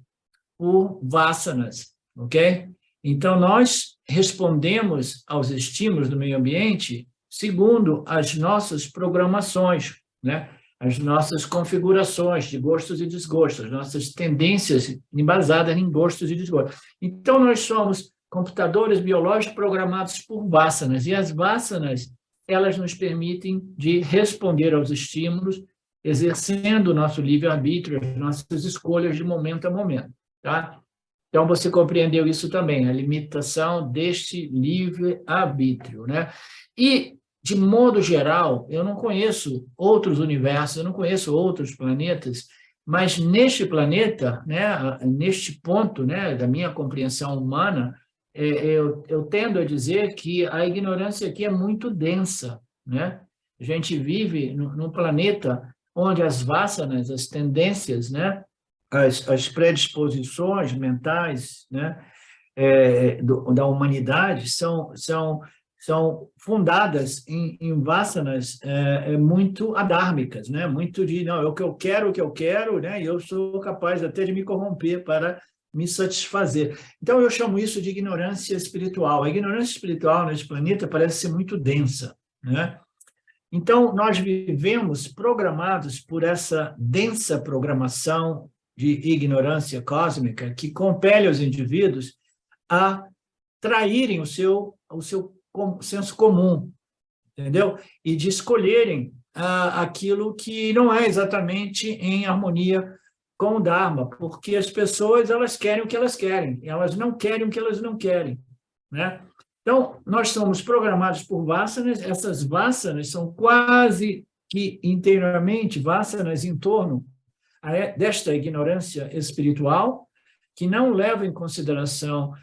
por vasanas, ok? Então, nós respondemos aos estímulos do meio ambiente segundo as nossas programações, né? As nossas configurações de gostos e desgostos, as nossas tendências embasadas em gostos e desgostos. Então, nós somos computadores biológicos programados por vasanas, e as vasanas, elas nos permitem de responder aos estímulos, exercendo o nosso livre-arbítrio, as nossas escolhas de momento a momento. Tá? Então, você compreendeu isso também, a limitação deste livre-arbítrio, né? E, de modo geral, eu não conheço outros universos, eu não conheço outros planetas, mas neste planeta, né, neste ponto, né, da minha compreensão humana, eu tendo a dizer que a ignorância aqui é muito densa, né? A gente vive num planeta onde as vassanas, as tendências, né, as predisposições mentais, né, da humanidade são fundadas em vassanas muito adármicas, né? Muito de, não, é o que eu quero, né? E eu sou capaz até de me corromper para me satisfazer. Então, eu chamo isso de ignorância espiritual. A ignorância espiritual nesse planeta parece ser muito densa, né? Então, nós vivemos programados por essa densa programação de ignorância cósmica que compele os indivíduos a traírem o seu senso comum, entendeu? E de escolherem aquilo que não é exatamente em harmonia com o Dharma, porque as pessoas, elas querem o que elas querem, elas não querem o que elas não querem, né? Então, nós somos programados por vassanas, essas vassanas são quase que inteiramente vassanas em torno desta ignorância espiritual, que não leva em consideração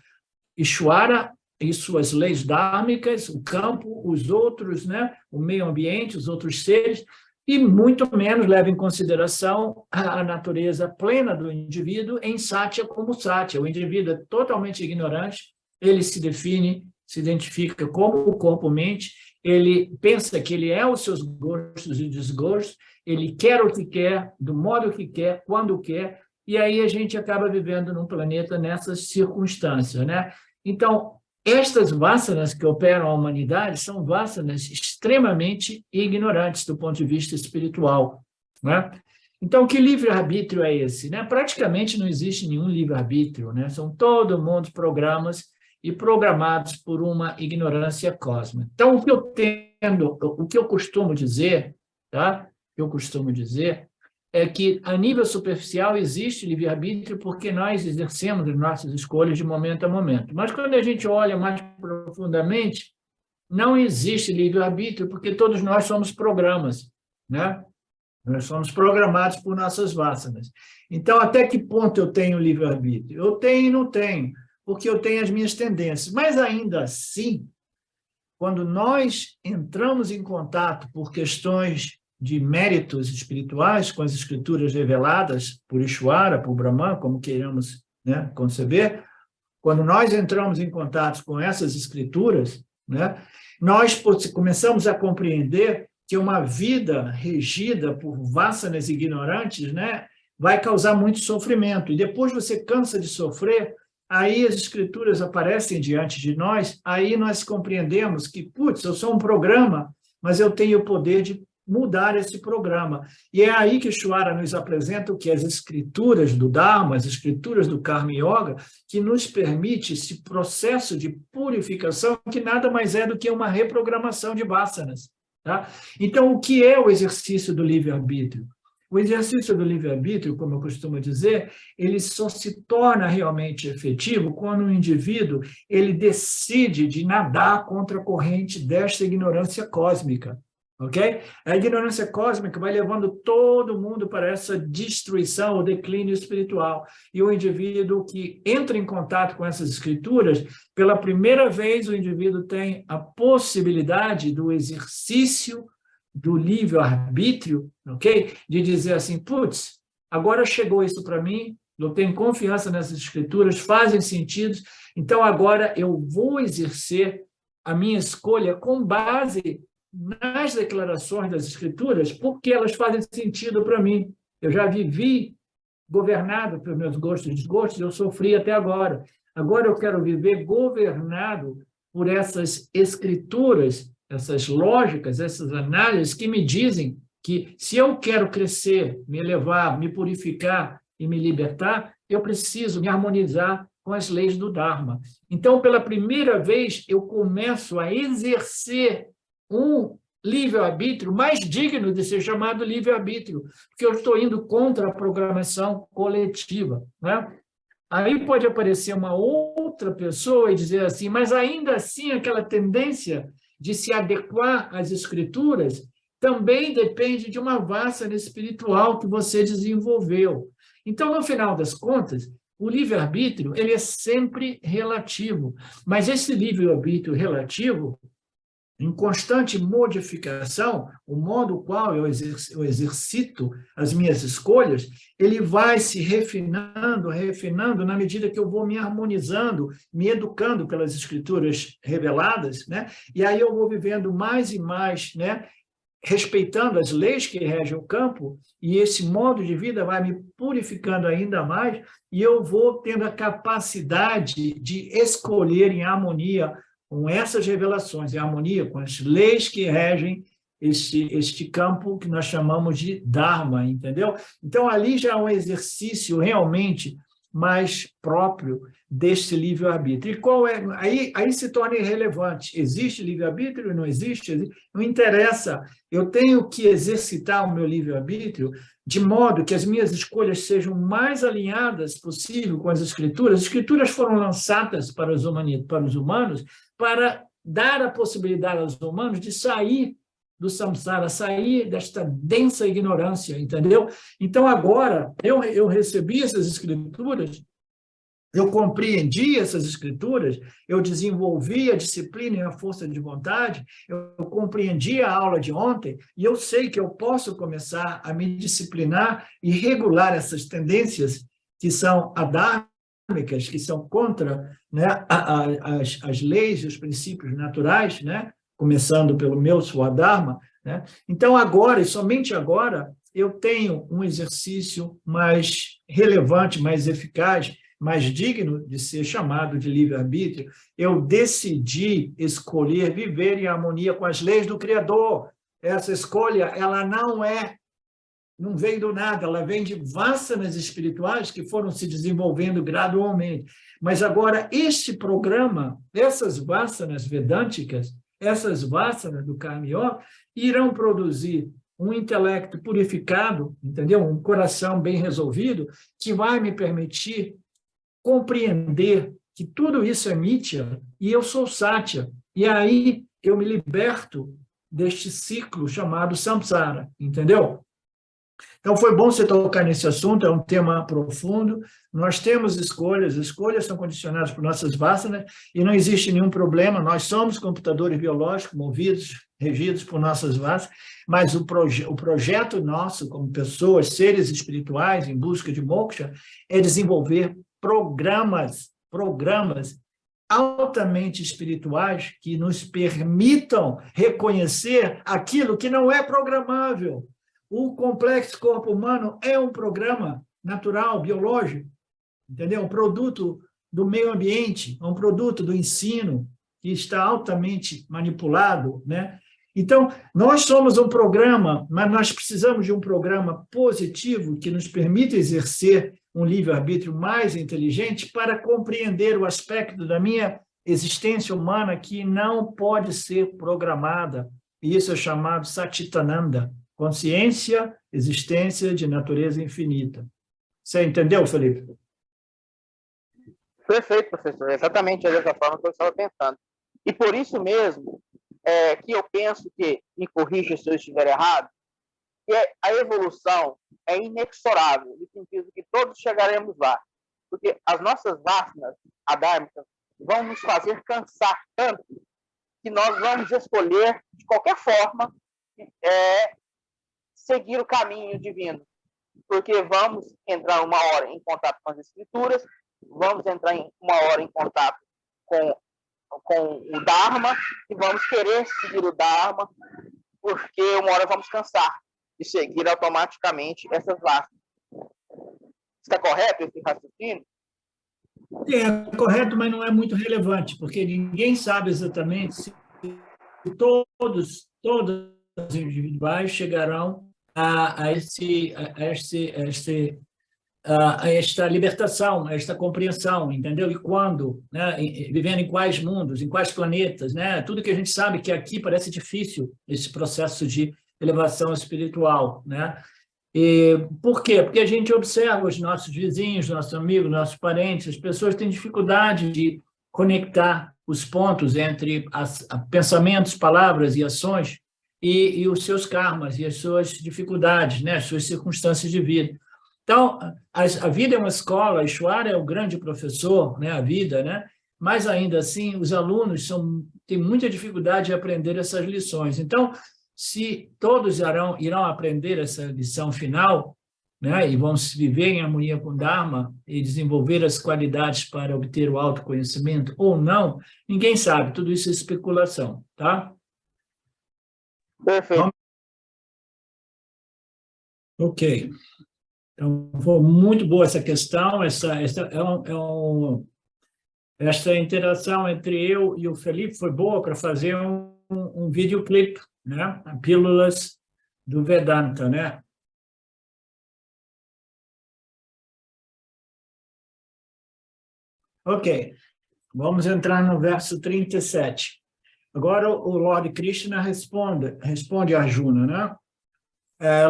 Ishvara e suas leis dármicas, o campo, os outros, né, o meio ambiente, os outros seres, e muito menos leva em consideração a natureza plena do indivíduo em Satya como Satya. O indivíduo é totalmente ignorante, ele se define, se identifica como o corpo-mente, ele pensa que ele é os seus gostos e desgostos, ele quer o que quer, do modo que quer, quando quer, e aí a gente acaba vivendo num planeta nessas circunstâncias, né? Então, estas vassanas que operam a humanidade são vassanas extremamente ignorantes do ponto de vista espiritual, né? Então, que livre-arbítrio é esse, né? Praticamente não existe nenhum livre-arbítrio, né? São todo mundo programas e programados por uma ignorância cósmica. Então, o que eu costumo dizer, tá? É que, a nível superficial, existe livre-arbítrio porque nós exercemos as nossas escolhas de momento a momento. Mas, quando a gente olha mais profundamente, não existe livre-arbítrio porque todos nós somos programas, né? Nós somos programados por nossas vassanas. Então, até que ponto eu tenho livre-arbítrio? Eu tenho e não tenho, porque eu tenho as minhas tendências. Mas, ainda assim, quando nós entramos em contato por questões de méritos espirituais com as escrituras reveladas por Ishvara, por Brahman, como queiramos, né, conceber, quando nós entramos em contato com essas escrituras, né, nós começamos a compreender que uma vida regida por vassanas ignorantes, né, vai causar muito sofrimento. E depois você cansa de sofrer, aí as escrituras aparecem diante de nós, aí nós compreendemos que, putz, eu sou um programa, mas eu tenho o poder de mudar esse programa. E é aí que Ishvara nos apresenta o que as escrituras do Dharma, as escrituras do Karma Yoga, que nos permite esse processo de purificação, que nada mais é do que uma reprogramação de vasanas. Tá? Então, o que é o exercício do livre-arbítrio? O exercício do livre-arbítrio, como eu costumo dizer, ele só se torna realmente efetivo quando o indivíduo ele decide de nadar contra a corrente desta ignorância cósmica. Ok? A ignorância cósmica vai levando todo mundo para essa destruição, o declínio espiritual. E o indivíduo que entra em contato com essas escrituras, pela primeira vez o indivíduo tem a possibilidade do exercício do livre-arbítrio, ok? De dizer assim, putz, agora chegou isso para mim, eu tenho confiança nessas escrituras, fazem sentido, então agora eu vou exercer a minha escolha com base nas declarações das escrituras, porque elas fazem sentido para mim. Eu já vivi governado pelos meus gostos e desgostos, eu sofri até agora. Agora eu quero viver governado por essas escrituras, essas lógicas, essas análises que me dizem que se eu quero crescer, me elevar, me purificar e me libertar, eu preciso me harmonizar com as leis do Dharma. Então, pela primeira vez, eu começo a exercer um livre-arbítrio mais digno de ser chamado livre-arbítrio, porque eu estou indo contra a programação coletiva, né? Aí pode aparecer uma outra pessoa e dizer assim, mas ainda assim aquela tendência de se adequar às escrituras também depende de uma vassana espiritual que você desenvolveu. Então, no final das contas, o livre-arbítrio ele é sempre relativo, mas esse livre-arbítrio relativo, em constante modificação, o modo qual eu exercito as minhas escolhas, ele vai se refinando na medida que eu vou me harmonizando, me educando pelas escrituras reveladas, né? E aí eu vou vivendo mais e mais, né? Respeitando as leis que regem o campo, e esse modo de vida vai me purificando ainda mais, e eu vou tendo a capacidade de escolher em harmonia com essas revelações, em harmonia com as leis que regem este campo que nós chamamos de Dharma, entendeu? Então, ali já é um exercício realmente mais próprio deste livre-arbítrio. E qual é? Aí se torna irrelevante. Existe livre-arbítrio? Não existe? Não interessa. Eu tenho que exercitar o meu livre-arbítrio de modo que as minhas escolhas sejam mais alinhadas possível com as escrituras. As escrituras foram lançadas para os humanos para dar a possibilidade aos humanos de sair do samsara, sair desta densa ignorância, entendeu? Então, agora, eu recebi essas escrituras, eu compreendi essas escrituras, eu desenvolvi a disciplina e a força de vontade, eu compreendi a aula de ontem, e eu sei que eu posso começar a me disciplinar e regular essas tendências que são adármicas, que são contra, né, as leis e os princípios naturais, né? Começando pelo meu Swadharma, né? Então, agora, e somente agora, eu tenho um exercício mais relevante, mais eficaz, mais digno de ser chamado de livre-arbítrio. Eu decidi escolher viver em harmonia com as leis do Criador. Essa escolha, ela não vem do nada, ela vem de vassanas espirituais que foram se desenvolvendo gradualmente. Mas agora, este programa, essas vassanas vedânticas, essas vassanas do Karma Yoga irão produzir um intelecto purificado, entendeu? Um coração bem resolvido, que vai me permitir compreender que tudo isso é mithya e eu sou satya. E aí eu me liberto deste ciclo chamado samsara, entendeu? Então, foi bom você tocar nesse assunto, é um tema profundo. Nós temos escolhas são condicionadas por nossas vassanas, e não existe nenhum problema, nós somos computadores biológicos, movidos, regidos por nossas vassanas, mas o projeto nosso, como pessoas, seres espirituais, em busca de moksha, é desenvolver programas altamente espirituais que nos permitam reconhecer aquilo que não é programável. O complexo corpo humano é um programa natural, biológico, entendeu? Um produto do meio ambiente, um produto do ensino que está altamente manipulado, né? Então, nós somos um programa, mas nós precisamos de um programa positivo que nos permita exercer um livre-arbítrio mais inteligente para compreender o aspecto da minha existência humana que não pode ser programada. E isso é chamado Satchitananda. Consciência, existência de natureza infinita. Você entendeu, Felipe? Perfeito, professor. Exatamente dessa forma que eu estava pensando. E por isso mesmo que eu penso que, me corrija se eu estiver errado, que a evolução é inexorável, no sentido que todos chegaremos lá. Porque as nossas vasanas adármicas vão nos fazer cansar tanto que nós vamos escolher, de qualquer forma, seguir o caminho divino, porque vamos entrar uma hora em contato com as escrituras, vamos entrar uma hora em contato com o Dharma, e vamos querer seguir o Dharma, porque uma hora vamos cansar de seguir automaticamente essas vastas. Está correto esse raciocínio? É correto, mas não é muito relevante, porque ninguém sabe exatamente se todos os individuais chegarão a esta libertação, a esta compreensão, entendeu? E quando, né? Vivendo em quais mundos, em quais planetas, né? Tudo que a gente sabe que aqui parece difícil, esse processo de elevação espiritual, né? E por quê? Porque a gente observa os nossos vizinhos, nossos amigos, nossos parentes, as pessoas têm dificuldade de conectar os pontos entre pensamentos, palavras e ações e os seus karmas e as suas dificuldades, né? As suas circunstâncias de vida. Então, a vida é uma escola, Ishvara é o grande professor, né? A vida, né? Mas, ainda assim, os alunos têm muita dificuldade de aprender essas lições. Então, se todos irão aprender essa lição final, né, e vão viver em harmonia com o Dharma e desenvolver as qualidades para obter o autoconhecimento ou não, ninguém sabe, tudo isso é especulação, tá? Perfeito. Ok. Então, foi muito boa essa questão, essa interação entre eu e o Felipe foi boa para fazer um videoclipe, né? Pílulas do Vedanta, né? Ok, vamos entrar no verso 37. Agora o Lord Krishna responde a Arjuna, né?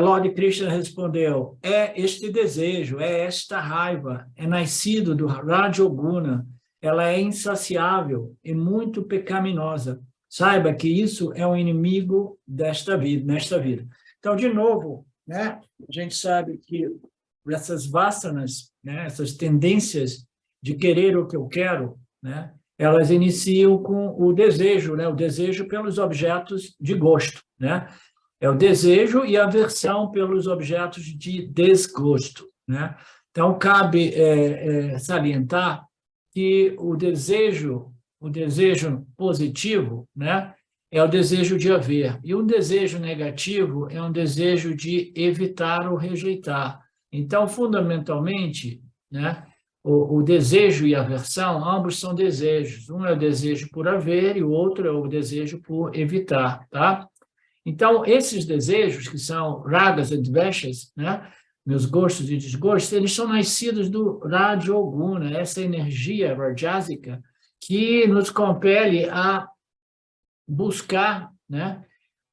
Lord Krishna respondeu, este desejo, esta raiva, é nascido do Rajoguna, ela é insaciável e muito pecaminosa. Saiba que isso é um inimigo nesta vida. Então, de novo, né, a gente sabe que essas vasanas, né, essas tendências de querer o que eu quero, né, elas iniciam com o desejo, né, o desejo pelos objetos de gosto, né? É o desejo e a aversão pelos objetos de desgosto, né? Então, cabe salientar que o desejo positivo, né, é o desejo de haver, e o desejo negativo é um desejo de evitar ou rejeitar. Então, fundamentalmente, né, o desejo e a aversão, ambos são desejos. Um é o desejo por haver e o outro é o desejo por evitar, tá? Então, esses desejos, que são ragas e dveshas, né, meus gostos e desgostos, eles são nascidos do Rajoguna, essa energia rajásica que nos compele a buscar, né,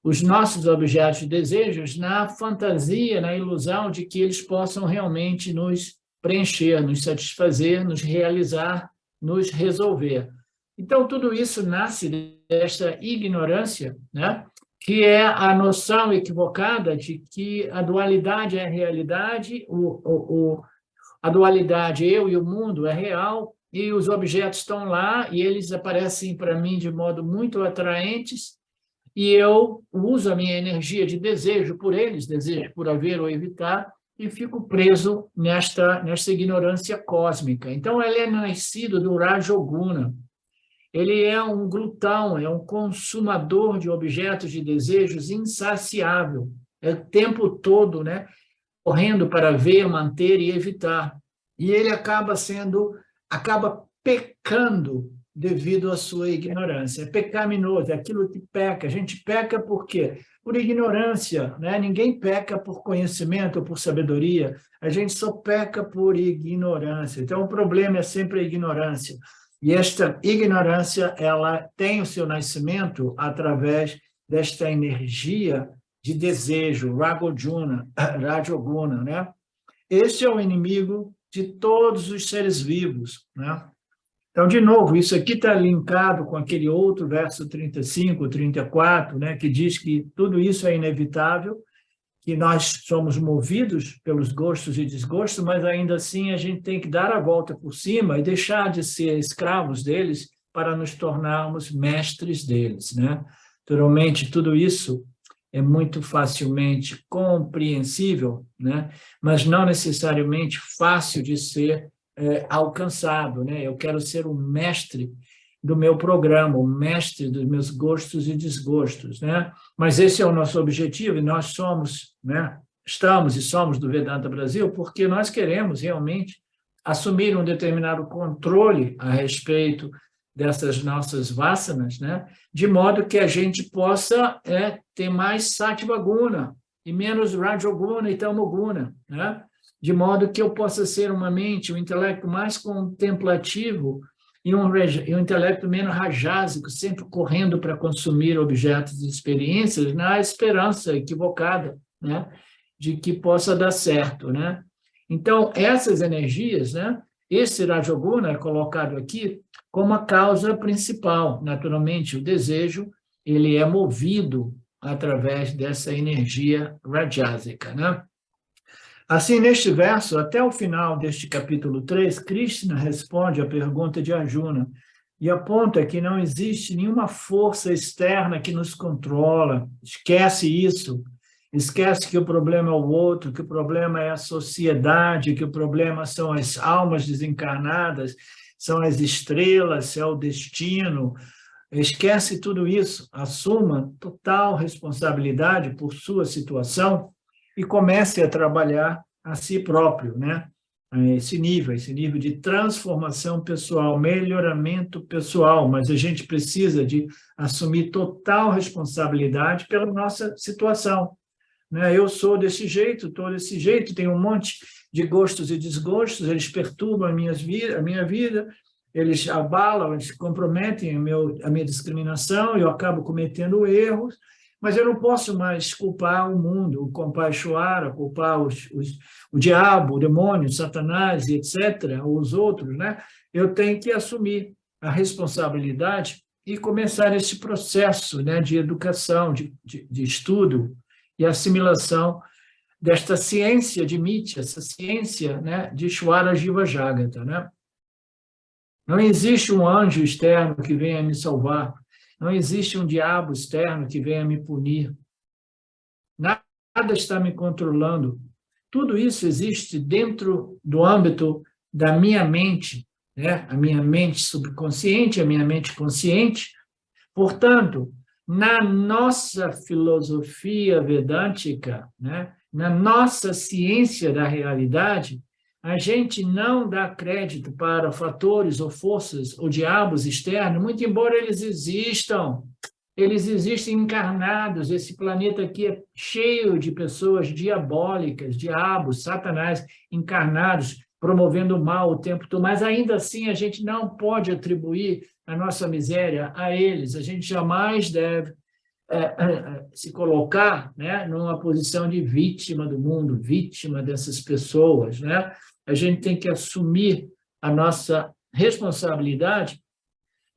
os nossos objetos de desejos na fantasia, na ilusão de que eles possam realmente nos preencher, nos satisfazer, nos realizar, nos resolver. Então, tudo isso nasce desta ignorância, né, que é a noção equivocada de que a dualidade é a realidade, a dualidade, eu e o mundo, é real, e os objetos estão lá, e eles aparecem para mim de modo muito atraentes, e eu uso a minha energia de desejo por eles, desejo por haver ou evitar, e fico preso nesta ignorância cósmica. Então, ele é nascido do Rajoguna. Ele é um glutão, é um consumador de objetos de desejos insaciável, é o tempo todo, né, correndo para ver, manter e evitar. E ele acaba pecando devido à sua ignorância. É pecaminoso, é aquilo que peca. A gente peca por quê? Por ignorância, né? Ninguém peca por conhecimento ou por sabedoria, a gente só peca por ignorância. Então, o problema é sempre a ignorância. E esta ignorância, ela tem o seu nascimento através desta energia de desejo, Rajoguna, né? Este é o inimigo de todos os seres vivos, né? Então, de novo, isso aqui está linkado com aquele outro verso 35, 34, né, que diz que tudo isso é inevitável, que nós somos movidos pelos gostos e desgostos, mas ainda assim a gente tem que dar a volta por cima e deixar de ser escravos deles para nos tornarmos mestres deles, né? Naturalmente, tudo isso é muito facilmente compreensível, né? Mas não necessariamente fácil de ser alcançado, né? Eu quero ser o mestre do meu programa, o mestre dos meus gostos e desgostos, né? Mas esse é o nosso objetivo, e nós somos, né? Estamos e somos do Vedanta Brasil porque nós queremos realmente assumir um determinado controle a respeito dessas nossas vasanas, né? De modo que a gente possa ter mais Sattva Guna e menos Rajoguna e Tamoguna, né? De modo que eu possa ser uma mente, um intelecto mais contemplativo e um intelecto menos rajásico, sempre correndo para consumir objetos e experiências na esperança equivocada, né, de que possa dar certo, né? Então, essas energias, né? Esse Rajoguna é colocado aqui como a causa principal. Naturalmente, o desejo, ele é movido através dessa energia rajásica, né? Assim, neste verso, até o final deste capítulo 3, Krishna responde à pergunta de Arjuna e aponta que não existe nenhuma força externa que nos controla. Esquece isso. Esquece que o problema é o outro, que o problema é a sociedade, que o problema são as almas desencarnadas, são as estrelas, é o destino. Esquece tudo isso. Assuma total responsabilidade por sua situação e comece a trabalhar a si próprio, né? Esse nível de transformação pessoal, melhoramento pessoal, mas a gente precisa de assumir total responsabilidade pela nossa situação, né? Eu sou desse jeito, estou desse jeito, tenho um monte de gostos e desgostos, eles perturbam a minha vida, eles abalam, eles comprometem a minha discriminação, eu acabo cometendo erros, mas eu não posso mais culpar o mundo, culpar Ishvara, culpar o diabo, o demônio, Satanás, etc., ou os outros, né? Eu tenho que assumir a responsabilidade e começar esse processo, né, de educação, de estudo e assimilação desta ciência de Mithya, essa ciência, né, de Ishvara Jiva Jagata, né? Não existe um anjo externo que venha me salvar. Não existe um diabo externo que venha me punir. Nada está me controlando. Tudo isso existe dentro do âmbito da minha mente, né? A minha mente subconsciente, a minha mente consciente. Portanto, na nossa filosofia vedântica, né? Na nossa ciência da realidade, a gente não dá crédito para fatores ou forças ou diabos externos, muito embora eles existem encarnados. Esse planeta aqui é cheio de pessoas diabólicas, diabos, satanás encarnados, promovendo o mal o tempo todo, mas ainda assim a gente não pode atribuir a nossa miséria a eles, a gente jamais deve se colocar, né, numa posição de vítima do mundo, vítima dessas pessoas, né? A gente tem que assumir a nossa responsabilidade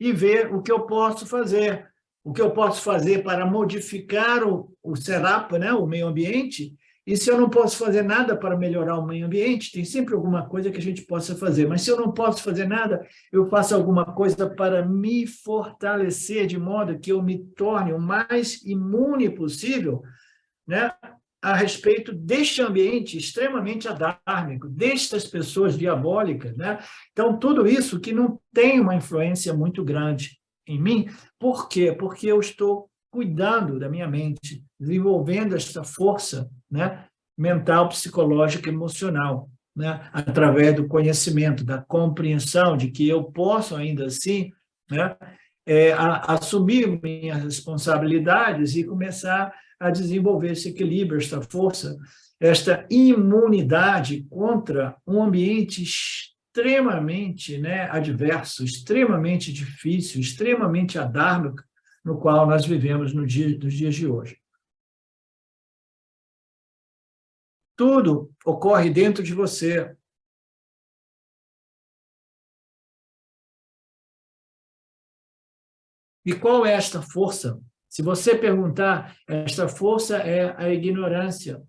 e ver o que eu posso fazer. O que eu posso fazer para modificar o Serapa, né, o meio ambiente, e se eu não posso fazer nada para melhorar o meio ambiente, tem sempre alguma coisa que a gente possa fazer, mas se eu não posso fazer nada, eu faço alguma coisa para me fortalecer de modo que eu me torne o mais imune possível, né, a respeito deste ambiente extremamente adármico, destas pessoas diabólicas, né? Então, tudo isso que não tem uma influência muito grande em mim. Por quê? Porque eu estou cuidando da minha mente, desenvolvendo esta força, né, mental, psicológica, emocional, né, através do conhecimento, da compreensão de que eu posso ainda assim, né, assumir minhas responsabilidades e começar a desenvolver esse equilíbrio, esta força, esta imunidade contra um ambiente extremamente, né, adverso, extremamente difícil, extremamente adármico, no qual nós vivemos nos dias de hoje. Tudo ocorre dentro de você. E qual é esta força? Se você perguntar, esta força é a ignorância.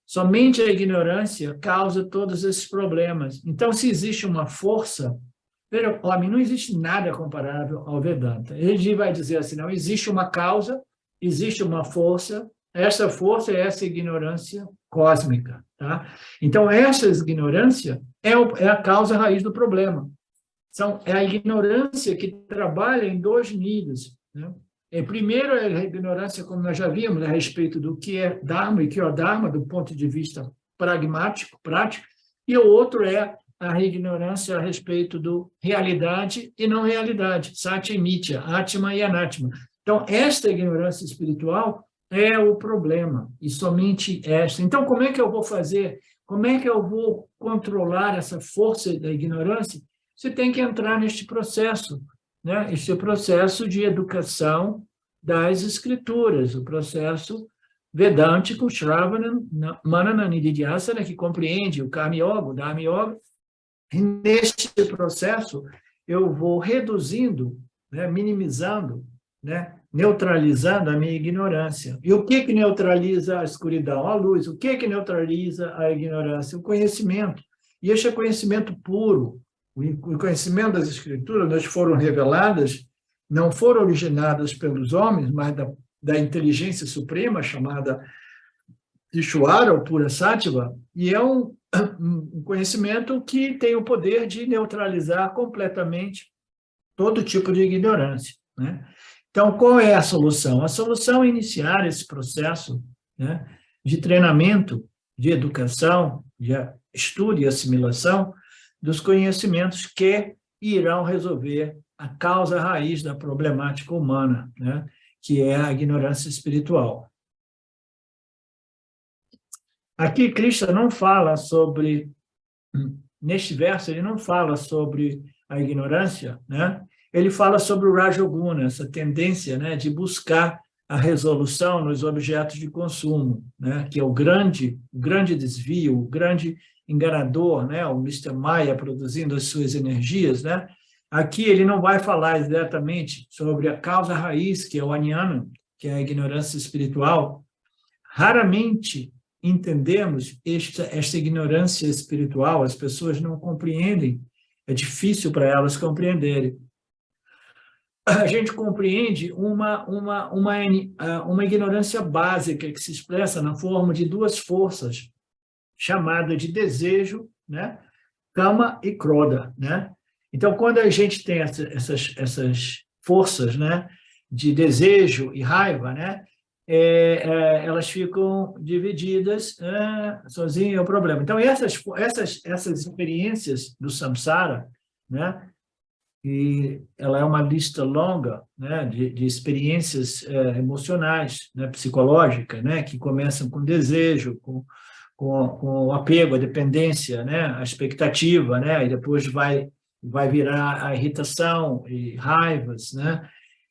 Somente a ignorância causa todos esses problemas. Então, se existe uma força, veja, homem, não existe nada comparável ao Vedanta. Ele vai dizer assim, não, existe uma causa, existe uma força, essa força é essa ignorância cósmica, tá? Então, essa ignorância é a causa raiz do problema. É a ignorância que trabalha em dois níveis, né? Primeiro, é a ignorância, como nós já vimos, a respeito do que é Dharma e que é o Dharma, do ponto de vista pragmático, prático, e o outro é a ignorância a respeito do realidade e não realidade, Satya e Mithya, Atma e Anatma. Então, esta ignorância espiritual é o problema, e somente esta. Então, como é que eu vou fazer? Como é que eu vou controlar essa força da ignorância? Você tem que entrar neste processo, né? Este processo de educação das escrituras, o processo Vedântico, Shravana, Manana, Nididhyasana, que compreende o Karma Yoga, o Dharma Yoga. E neste processo, eu vou reduzindo, né, minimizando, né, neutralizando a minha ignorância. E o que neutraliza a escuridão? A luz. O que neutraliza a ignorância? O conhecimento. E este é conhecimento puro. O conhecimento das Escrituras, elas foram reveladas, não foram originadas pelos homens, mas da inteligência suprema, chamada Ishvara, ou pura Sattva, e é um conhecimento que tem o poder de neutralizar completamente todo tipo de ignorância, né? Então, qual é a solução? A solução é iniciar esse processo, né, de treinamento, de educação, de estudo e assimilação dos conhecimentos que irão resolver a causa raiz da problemática humana, né, que é a ignorância espiritual. Aqui, Krishna não fala sobre, neste verso, ele não fala sobre a ignorância, né? Ele fala sobre o Rajoguna, essa tendência, né, de buscar a resolução nos objetos de consumo, né, que é o grande desvio, o grande enganador, né, o Mr. Maya produzindo as suas energias, né? Aqui ele não vai falar exatamente sobre a causa raiz, que é o Ajnana, que é a ignorância espiritual. Raramente entendemos esta ignorância espiritual, as pessoas não compreendem, é difícil para elas compreenderem. A gente compreende uma ignorância básica que se expressa na forma de duas forças, chamada de desejo, né? Kama e Krodha, né? Então, quando a gente tem essas forças, né, de desejo e raiva, né, elas ficam divididas, sozinho é o problema. Então, essas experiências do samsara, né, e ela é uma lista longa, né, de experiências emocionais, né, psicológicas, né, que começam com desejo, com o apego, a dependência, né, a expectativa, né, e depois vai virar a irritação e raivas, né,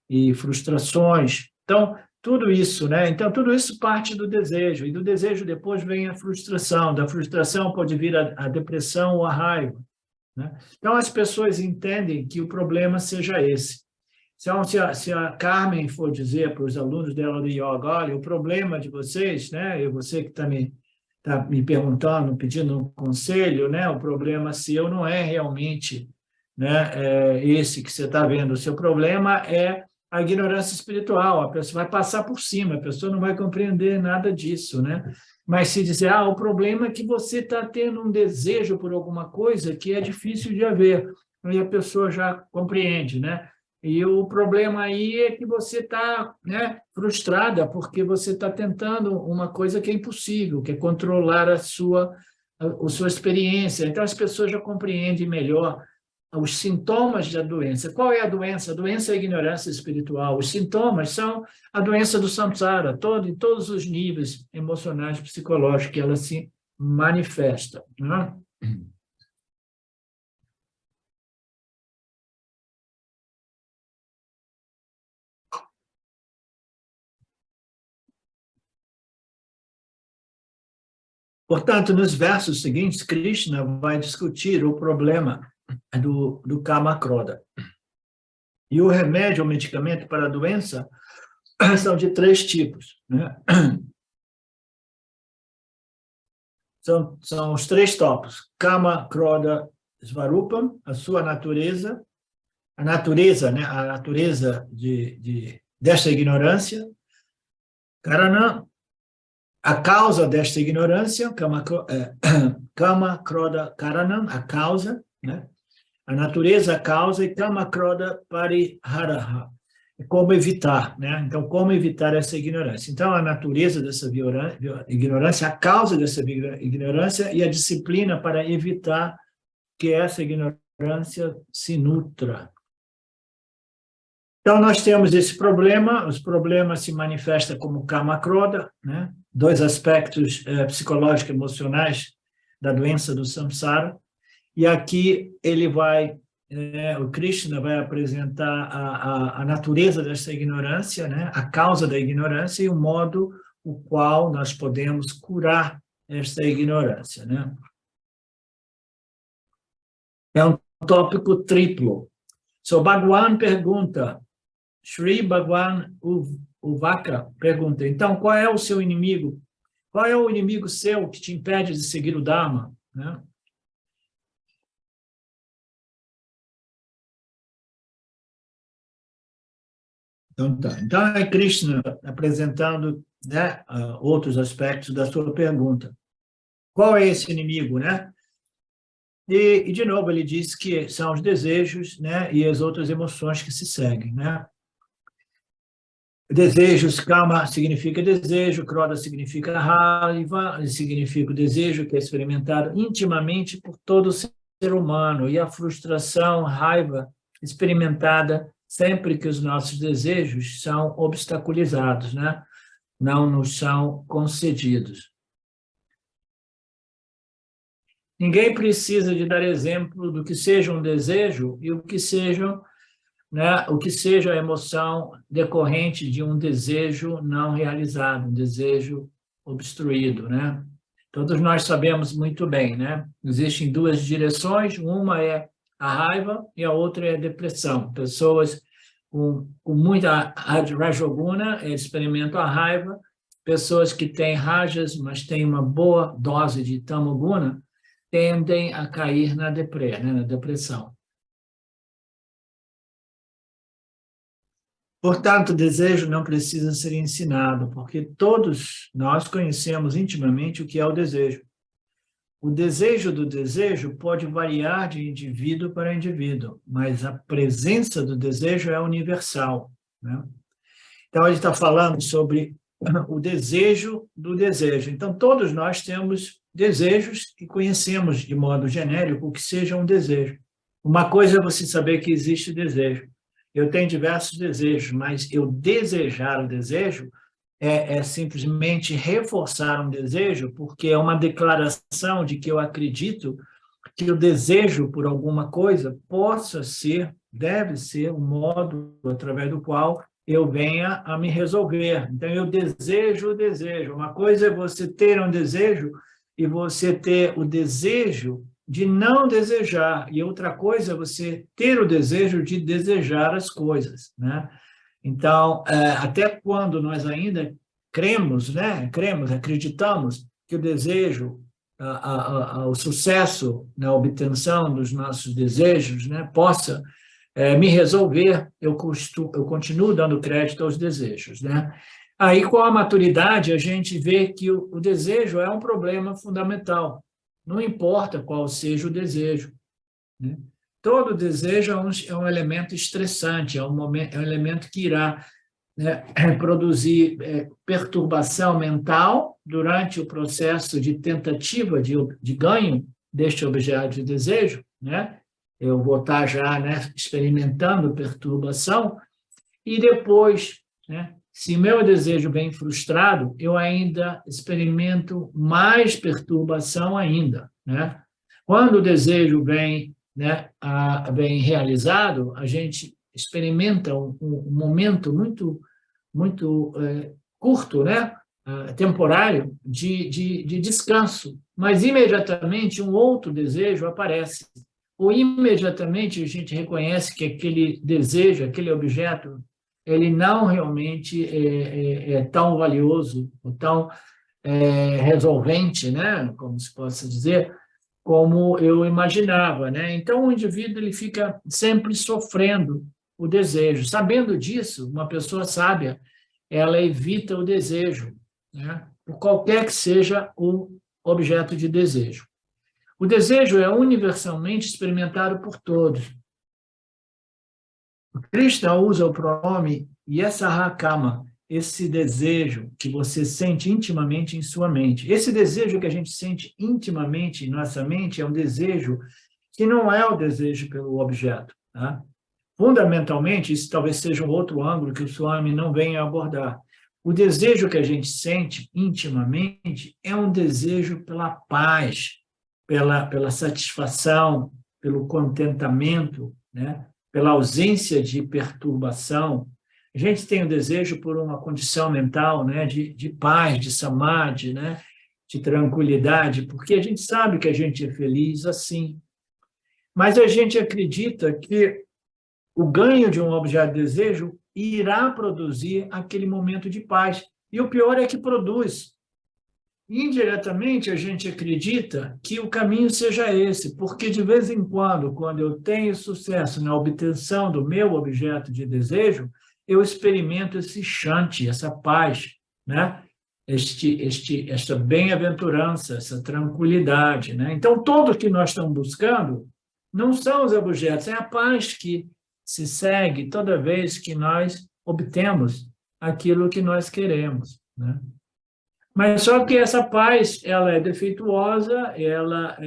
e frustrações. Então, tudo isso, né? Então, tudo isso parte do desejo, e do desejo depois vem a frustração, da frustração pode vir a depressão ou a raiva, né? Então, as pessoas entendem que o problema seja esse. Então, se a Carmen for dizer para os alunos dela do yoga, olha, o problema de vocês, né, e você que está me perguntando, pedindo um conselho, né, o problema seu não é realmente, né, esse que você está vendo, o seu problema é a ignorância espiritual, a pessoa vai passar por cima, a pessoa não vai compreender nada disso, né? Mas se dizer, o problema é que você está tendo um desejo por alguma coisa que é difícil de haver, aí a pessoa já compreende, né? E o problema aí é que você está, né, frustrada porque você está tentando uma coisa que é impossível, que é controlar a sua experiência. Então, as pessoas já compreendem melhor os sintomas da doença. Qual é a doença? A doença é a ignorância espiritual. Os sintomas são a doença do samsara, em todos os níveis emocionais, psicológicos que ela se manifesta, né? Portanto, nos versos seguintes, Krishna vai discutir o problema do Kama Krodha. E o remédio, o medicamento para a doença, são de 3 tipos, né? São os 3 tópicos. Kama Krodha Svarupam, a sua natureza, a natureza, né? A natureza desta ignorância. Karana, a causa desta ignorância, Kama Krodha Karanam, a causa, né? A natureza, a causa, e Kama Krodha Pariharaha, como evitar, né? Então, como evitar essa ignorância? Então, a natureza dessa ignorância, a causa dessa ignorância e a disciplina para evitar que essa ignorância se nutra. Então, nós temos esse problema, os problemas se manifestam como Kama Krodha, né? 2 aspectos psicológicos e emocionais da doença do samsara, e aqui ele o Krishna vai apresentar a natureza dessa ignorância, né? A causa da ignorância e o modo o qual nós podemos curar esta ignorância, né? É um tópico triplo. So, Bhagwan pergunta, Sri Bhagwan Uvaka pergunta, então, qual é o seu inimigo? Qual é o inimigo seu que te impede de seguir o Dharma? Né? Então, é Krishna apresentando, né, outros aspectos da sua pergunta. Qual é esse inimigo, né? E, de novo, ele diz que são os desejos, né, e as outras emoções que se seguem, né? Desejos, kama significa desejo, kroda significa raiva, significa o desejo que é experimentado intimamente por todo ser humano, e a frustração, raiva, experimentada sempre que os nossos desejos são obstaculizados, né? Não nos são concedidos. Ninguém precisa de dar exemplo do que seja um desejo e o que seja, né, o que seja a emoção decorrente de um desejo não realizado, um desejo obstruído, né? Todos nós sabemos muito bem, né? Existem duas direções, uma é a raiva e a outra é a depressão. Pessoas com muita rajoguna experimentam a raiva, pessoas que têm rajas, mas têm uma boa dose de tamoguna, tendem a cair na depressão. Portanto, o desejo não precisa ser ensinado, porque todos nós conhecemos intimamente o que é o desejo. O desejo do desejo pode variar de indivíduo para indivíduo, mas a presença do desejo é universal, né? Então, ele está falando sobre o desejo do desejo. Então, todos nós temos desejos e conhecemos de modo genérico o que seja um desejo. Uma coisa é você saber que existe desejo. Eu tenho diversos desejos, mas eu desejar o desejo é simplesmente reforçar um desejo, porque é uma declaração de que eu acredito que o desejo por alguma coisa possa ser, deve ser um modo através do qual eu venha a me resolver. Então, eu desejo o desejo. Uma coisa é você ter um desejo e você ter o desejo de não desejar, e outra coisa é você ter o desejo de desejar as coisas, né? Então, até quando nós ainda cremos, né? Acreditamos que o desejo, o sucesso na obtenção dos nossos desejos, né, possa me resolver, eu continuo dando crédito aos desejos, né? Aí, com a maturidade, a gente vê que o desejo é um problema fundamental. Não importa qual seja o desejo, né? Todo desejo é um elemento estressante, é um elemento que irá, né, produzir perturbação mental durante o processo de tentativa de ganho deste objeto de desejo, né? Eu vou estar já, né, experimentando perturbação, e depois, né, se meu desejo vem frustrado, eu ainda experimento mais perturbação ainda, né? Quando o desejo vem, né, bem realizado, a gente experimenta um momento muito curto, né, temporário, de descanso, mas imediatamente um outro desejo aparece, ou imediatamente a gente reconhece que aquele desejo, aquele objeto, ele não realmente é tão valioso, ou tão resolvente, né, como se possa dizer, como eu imaginava, né? Então, o indivíduo ele fica sempre sofrendo o desejo. Sabendo disso, uma pessoa sábia, ela evita o desejo, né? Por qualquer que seja o objeto de desejo. O desejo é universalmente experimentado por todos. O Krishna usa o pronome yasahakama, esse desejo que você sente intimamente em sua mente. Esse desejo que a gente sente intimamente em nossa mente é um desejo que não é o desejo pelo objeto, tá? Fundamentalmente, isso talvez seja um outro ângulo que o Swami não venha abordar. O desejo que a gente sente intimamente é um desejo pela paz, pela satisfação, pelo contentamento, né? Pela ausência de perturbação. A gente tem o desejo por uma condição mental, né, de paz, de samadhi, né, de tranquilidade, porque a gente sabe que a gente é feliz assim. Mas a gente acredita que o ganho de um objeto de desejo irá produzir aquele momento de paz. E o pior é que produz. Indiretamente, a gente acredita que o caminho seja esse, porque de vez em quando eu tenho sucesso na obtenção do meu objeto de desejo, eu experimento esse shanti, essa paz, né? Esta bem-aventurança, essa tranquilidade, né? Então, tudo que nós estamos buscando não são os objetos, é a paz que se segue toda vez que nós obtemos aquilo que nós queremos, né? Mas só que essa paz, ela é defeituosa, ela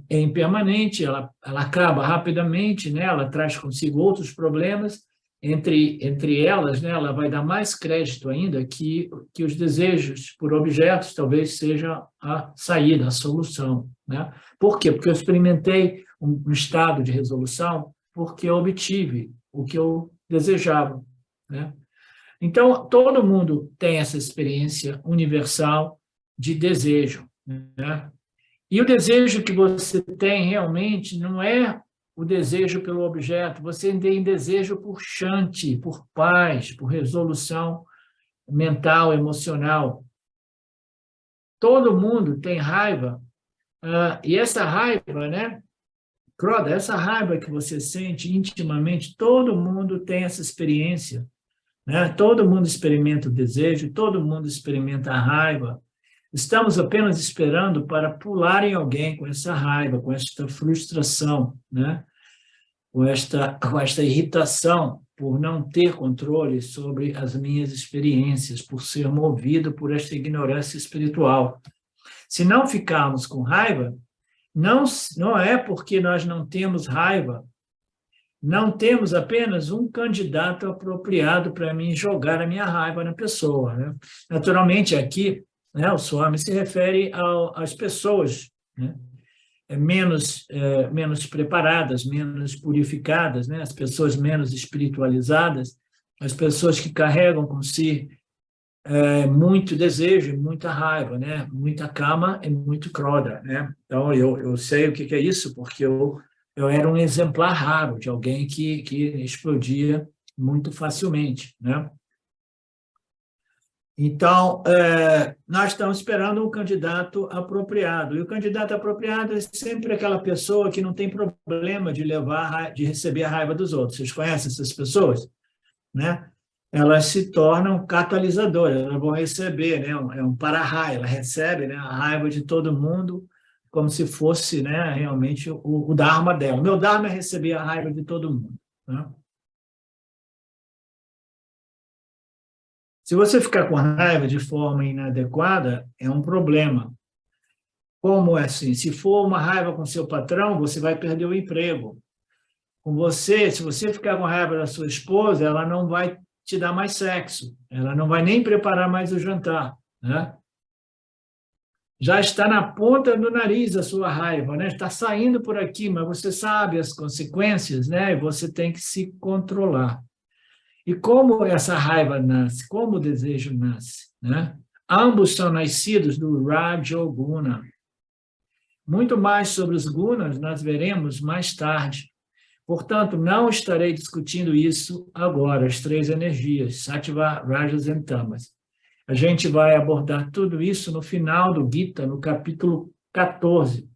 é impermanente, ela acaba rapidamente, né? Ela traz consigo outros problemas, entre elas, né? Ela vai dar mais crédito ainda que os desejos por objetos talvez seja a saída, a solução, né? Por quê? Porque eu experimentei um estado de resolução porque eu obtive o que eu desejava, né? Então, todo mundo tem essa experiência universal de desejo, né? E o desejo que você tem realmente não é o desejo pelo objeto, você tem desejo por shanti, por paz, por resolução mental, emocional. Todo mundo tem raiva, e essa raiva, né, Croda, essa raiva que você sente intimamente, todo mundo tem essa experiência, né? Todo mundo experimenta o desejo, todo mundo experimenta a raiva. Estamos apenas esperando para pular em alguém com essa raiva, com esta frustração, né? com esta irritação por não ter controle sobre as minhas experiências, por ser movido por esta ignorância espiritual. Se não ficarmos com raiva, não é porque nós não temos raiva, não temos apenas um candidato apropriado para mim jogar a minha raiva na pessoa, né? Naturalmente, aqui, né, o Swami se refere às pessoas, né, menos preparadas, menos purificadas, né, as pessoas menos espiritualizadas, as pessoas que carregam com si muito desejo e muita raiva, né, muita kama e muito kroda, né? Então, eu sei o que é isso, porque eu era um exemplar raro de alguém que explodia muito facilmente, né? Então, nós estamos esperando um candidato apropriado. E o candidato apropriado é sempre aquela pessoa que não tem problema de receber a raiva dos outros. Vocês conhecem essas pessoas? Né? Elas se tornam catalisadoras, elas vão receber, né? É um para-raio, ela recebe, né, a raiva de todo mundo, como se fosse, né, realmente o dharma dela. O meu dharma é receber a raiva de todo mundo, né? Se você ficar com raiva de forma inadequada, é um problema. Como é assim? Se for uma raiva com seu patrão, você vai perder o emprego. Com você, se você ficar com raiva da sua esposa, ela não vai te dar mais sexo, ela não vai nem preparar mais o jantar, né? Já está na ponta do nariz a sua raiva, né? Está saindo por aqui, mas você sabe as consequências, né? E você tem que se controlar. E como essa raiva nasce, como o desejo nasce, né? Ambos são nascidos do Rajoguna. Muito mais sobre os gunas nós veremos mais tarde. Portanto, não estarei discutindo isso agora, as três energias, Sattva, Rajas e Tamas. A gente vai abordar tudo isso no final do Gita, no capítulo 14.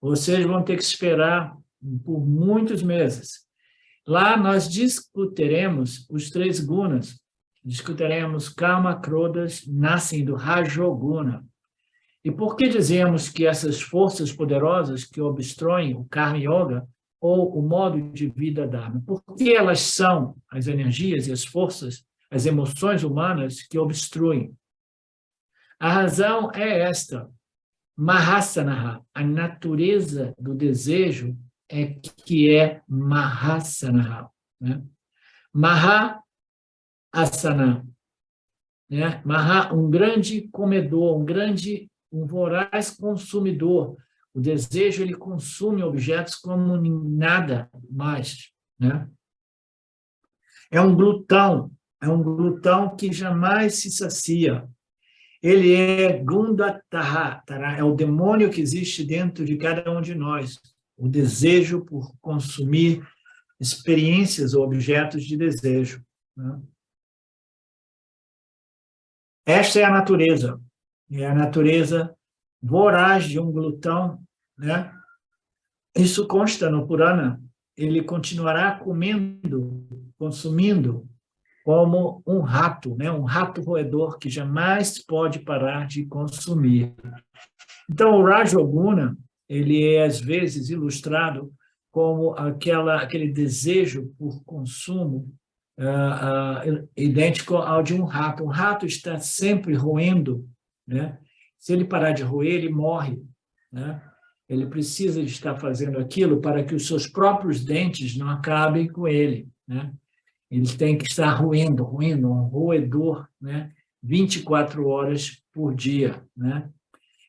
Vocês vão ter que esperar por muitos meses. Lá nós discutiremos os três gunas, discutiremos Kama, Krodas, nascem do Rajoguna. E por que dizemos que essas forças poderosas que obstruem o Karma Yoga ou o modo de vida Dharma? Porque elas são as energias e as forças, as emoções humanas que obstruem. A razão é esta. Mahasanaha, a natureza do desejo que é Mahasanaha, né? Mahasana, né? Maha, um grande comedor, um voraz consumidor. O desejo, ele consome objetos como nada mais, né? É um glutão, é um glutão que jamais se sacia. Ele é Gundatara, é o demônio que existe dentro de cada um de nós, o desejo por consumir experiências ou objetos de desejo, né? Esta é a natureza voraz de um glutão, né? Isso consta no Purana. Ele continuará comendo, consumindo, como um rato, né? Um rato roedor que jamais pode parar de consumir. Então, o Rajoguna, ele é, às vezes, ilustrado como aquele desejo por consumo idêntico ao de um rato. Um rato está sempre roendo, né? Se ele parar de roer, ele morre, né? Ele precisa de estar fazendo aquilo para que os seus próprios dentes não acabem com ele, né? Ele tem que estar roendo, um roedor, né? 24 horas por dia, né?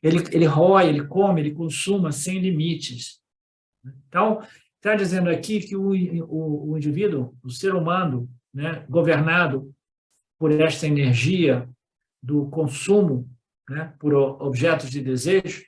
Ele rói, ele come, ele consuma sem limites. Então, está dizendo aqui que o indivíduo, o ser humano, né, governado por esta energia do consumo, né, por objetos de desejo,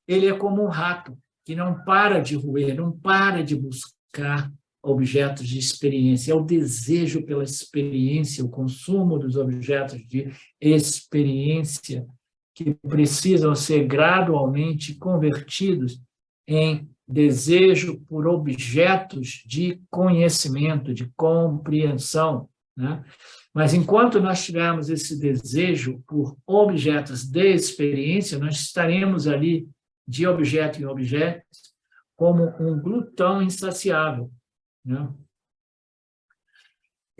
ele é como um rato que não para de roer, não para de buscar objetos de experiência. É o desejo pela experiência, o consumo dos objetos de experiência que precisam ser gradualmente convertidos em desejo por objetos de conhecimento, de compreensão, né? Mas enquanto nós tivermos esse desejo por objetos de experiência, nós estaremos ali de objeto em objeto como um glutão insaciável, né?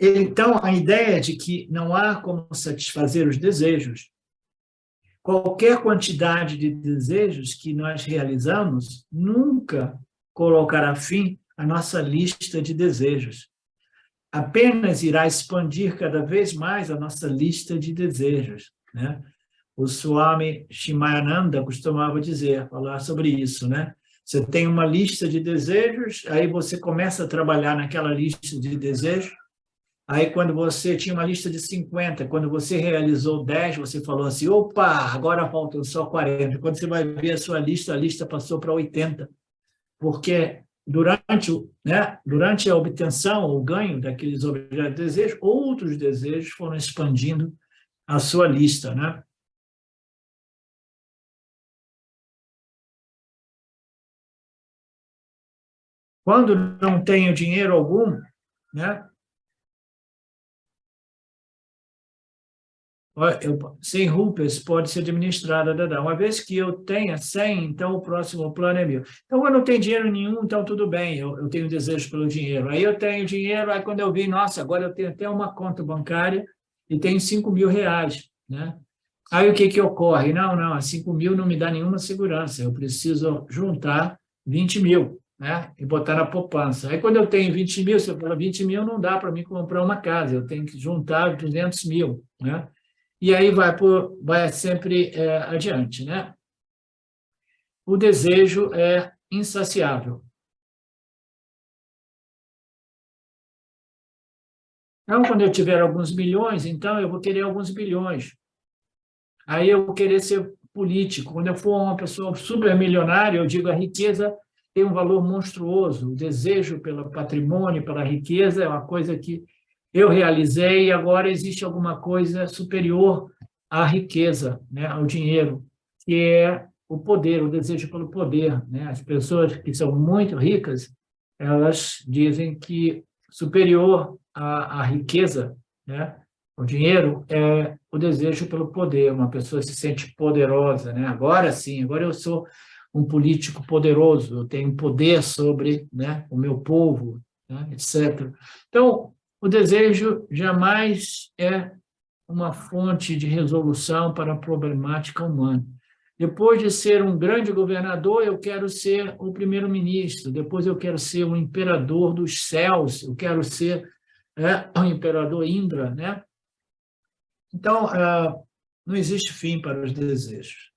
Então, a ideia de que não há como satisfazer os desejos, qualquer quantidade de desejos que nós realizamos nunca colocará fim à nossa lista de desejos. Apenas irá expandir cada vez mais a nossa lista de desejos, né? O Swami Shimayananda costumava falar sobre isso, né? Você tem uma lista de desejos, aí você começa a trabalhar naquela lista de desejos. Aí, quando você tinha uma lista de 50, quando você realizou 10, você falou assim, opa, agora faltam só 40. Quando você vai ver a lista passou para 80. Porque durante a obtenção ou ganho daqueles objetos de desejo, outros desejos foram expandindo a sua lista, né? Quando não tenho dinheiro algum, né? 100 rupias pode ser administrada, uma vez que eu tenha 100, então o próximo plano é meu. Então, quando eu não tenho dinheiro nenhum, então tudo bem, eu tenho desejo pelo dinheiro. Aí eu tenho dinheiro, aí quando eu vi, nossa, agora eu tenho até uma conta bancária e tenho 5 mil reais, né? Aí o que ocorre? Não, 5 mil não me dá nenhuma segurança, eu preciso juntar 20 mil, né? E botar na poupança. Aí quando eu tenho 20 mil, se eu falar 20 mil, não dá para mim comprar uma casa, eu tenho que juntar 200 mil, né? E aí vai sempre adiante, né? O desejo é insaciável. Então, quando eu tiver alguns milhões, então eu vou querer alguns bilhões. Aí eu vou querer ser político. Quando eu for uma pessoa supermilionária, eu digo a riqueza tem um valor monstruoso. O desejo pelo patrimônio, pela riqueza é uma coisa que eu realizei e agora existe alguma coisa superior à riqueza, né, ao dinheiro, que é o poder, o desejo pelo poder, né? As pessoas que são muito ricas, elas dizem que superior à riqueza, né, o dinheiro, é o desejo pelo poder. Uma pessoa se sente poderosa, né? Agora sim, agora eu sou um político poderoso, eu tenho poder sobre, né, o meu povo, né, etc. Então, o desejo jamais é uma fonte de resolução para a problemática humana. Depois de ser um grande governador, eu quero ser o primeiro-ministro, depois eu quero ser o imperador dos céus, eu quero ser o imperador Indra, né? Então, não existe fim para os desejos.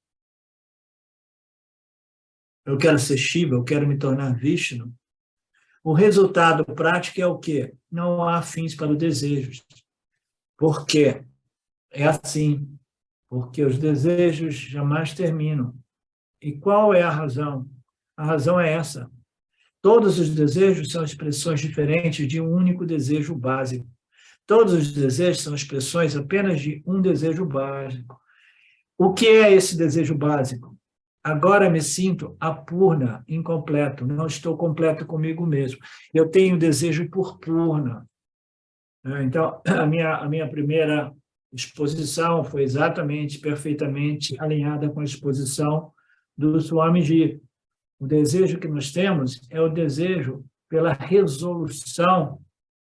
Eu quero ser Shiva, eu quero me tornar Vishnu. O resultado prático é o quê? Não há fins para os desejos. Por quê? É assim, porque os desejos jamais terminam. E qual é a razão? A razão é essa. Todos os desejos são expressões diferentes de um único desejo básico. Todos os desejos são expressões apenas de um desejo básico. O que é esse desejo básico? Agora me sinto apurna, incompleto, não estou completo comigo mesmo. Eu tenho desejo por purna. Então, a minha primeira exposição foi exatamente, perfeitamente alinhada com a exposição do Swamiji. O desejo que nós temos é o desejo pela resolução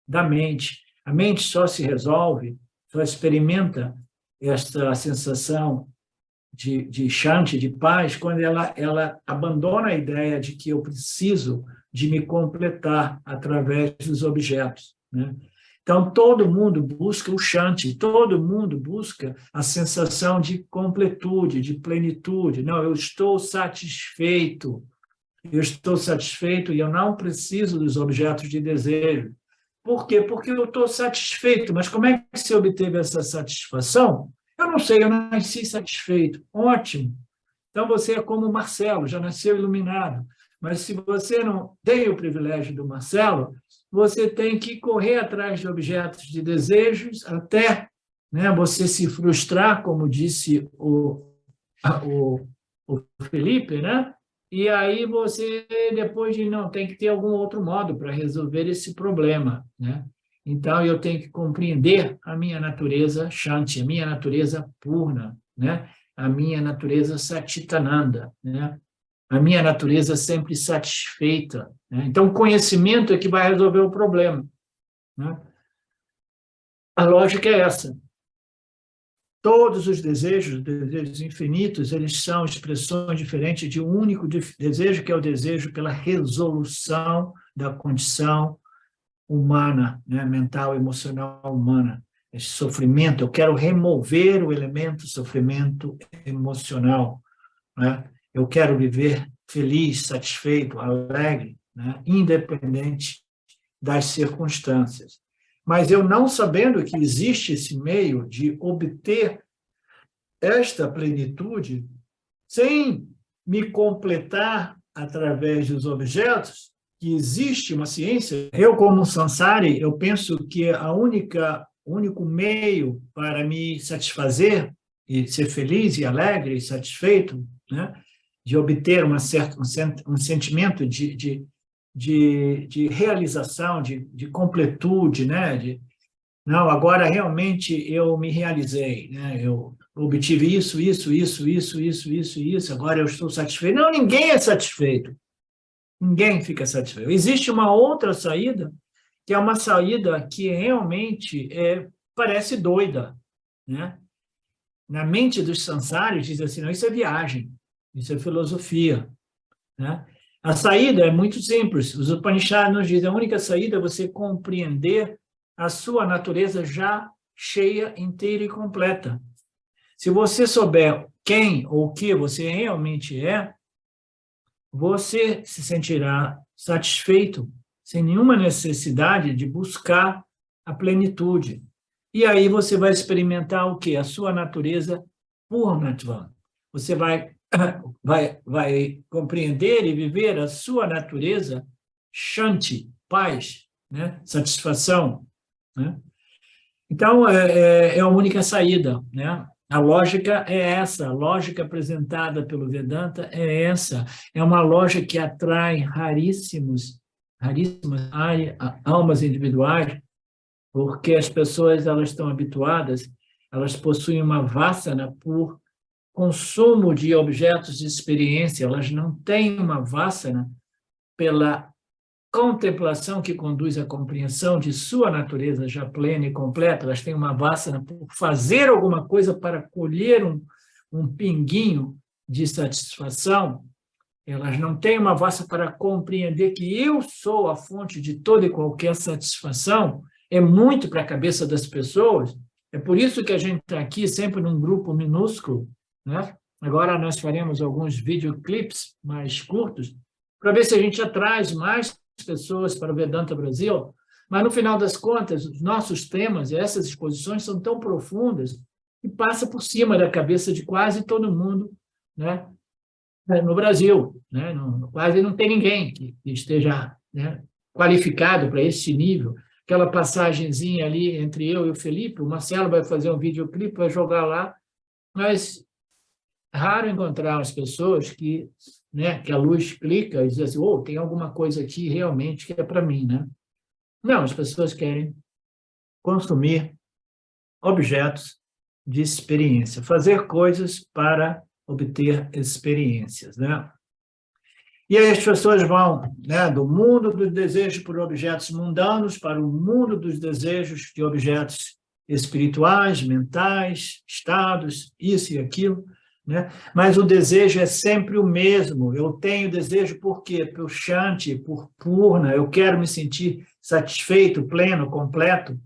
da mente. A mente só se resolve, só experimenta esta sensação de shanti, de paz, quando ela abandona a ideia de que eu preciso de me completar através dos objetos, né? Então, todo mundo busca o shanti, todo mundo busca a sensação de completude, de plenitude. Não, eu estou satisfeito e eu não preciso dos objetos de desejo. Por quê? Porque eu estou satisfeito. Mas como é que se obteve essa satisfação? Eu não sei, eu nasci satisfeito. Ótimo. Então, você é como o Marcelo, já nasceu iluminado. Mas se você não tem o privilégio do Marcelo, você tem que correr atrás de objetos de desejos até, né, você se frustrar, como disse o Felipe, né? E aí você, depois de, não, tem que ter algum outro modo para resolver esse problema, né? Então, eu tenho que compreender a minha natureza Shanti, a minha natureza Purna, né? A minha natureza Satitananda, né? A minha natureza sempre satisfeita, né? Então, o conhecimento é que vai resolver o problema, né? A lógica é essa. Todos os desejos infinitos, eles são expressões diferentes de um único desejo, que é o desejo pela resolução da condição humana, né? Mental, emocional humana. Esse sofrimento, eu quero remover o elemento sofrimento emocional, né? Eu quero viver feliz, satisfeito, alegre, né? Independente das circunstâncias. Mas eu não sabendo que existe esse meio de obter esta plenitude sem me completar através dos objetos, que existe uma ciência. Eu, como samsari, eu penso que o único meio para me satisfazer e ser feliz e alegre e satisfeito, né, de obter um sentimento de realização, de completude, né? Não, agora realmente eu me realizei, né? Eu obtive isso, agora eu estou satisfeito. Não, ninguém é satisfeito. Ninguém fica satisfeito. Existe uma outra saída, que é uma saída que realmente parece doida, né? Na mente dos sansários diz assim, não, isso é viagem, isso é filosofia, né? A saída é muito simples. Os Upanishads nos dizem, a única saída é você compreender a sua natureza já cheia, inteira e completa. Se você souber quem ou o que você realmente é, você se sentirá satisfeito, sem nenhuma necessidade de buscar a plenitude. E aí você vai experimentar o quê? A sua natureza Purnatvam. Você vai compreender e viver a sua natureza Shanti, paz, né? Satisfação, né? Então, é a única saída, né? A lógica é essa, a lógica apresentada pelo Vedanta é essa, é uma lógica que atrai raríssimas almas individuais, porque as pessoas elas estão habituadas, elas possuem uma vassana por consumo de objetos de experiência, elas não têm uma vassana pela contemplação que conduz à compreensão de sua natureza já plena e completa, elas têm uma vassana por fazer alguma coisa para colher um pinguinho de satisfação, elas não têm uma vassana para compreender que eu sou a fonte de toda e qualquer satisfação, é muito para a cabeça das pessoas, é por isso que a gente está aqui sempre num grupo minúsculo, né? Agora nós faremos alguns videoclips mais curtos, para ver se a gente atrai mais pessoas para o Vedanta Brasil, Mas, no final das contas, os nossos temas e essas exposições são tão profundas que passa por cima da cabeça de quase todo mundo, né, no Brasil. Né? Quase não tem ninguém que esteja, né, qualificado para esse nível. Aquela passagenzinha ali entre eu e o Felipe, o Marcelo vai fazer um videoclipe, vai jogar lá, mas é raro encontrar as pessoas que, né, que a luz clica e diz assim, oh, tem alguma coisa aqui realmente que é para mim, né? Não, as pessoas querem consumir objetos de experiência, fazer coisas para obter experiências, né? E aí as pessoas vão, né, do mundo dos desejos por objetos mundanos para o mundo dos desejos de objetos espirituais, mentais, estados, isso e aquilo, né? Mas o desejo é sempre o mesmo. Eu tenho desejo por quê? Por Shanti, por Purna, eu quero me sentir satisfeito, pleno, completo,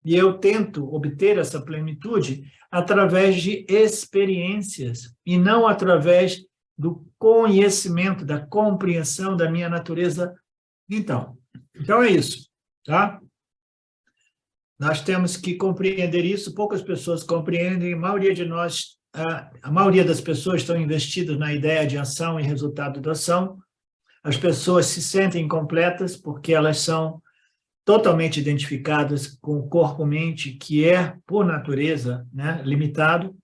e eu tento obter essa plenitude através de experiências e não através do conhecimento, da compreensão da minha natureza. Então é isso, tá? Nós temos que compreender isso, poucas pessoas compreendem, a maioria de nós, a maioria das pessoas estão investidas na ideia de ação e resultado da ação. As pessoas se sentem incompletas porque elas são totalmente identificadas com o corpo-mente, que é, por natureza, né, limitado.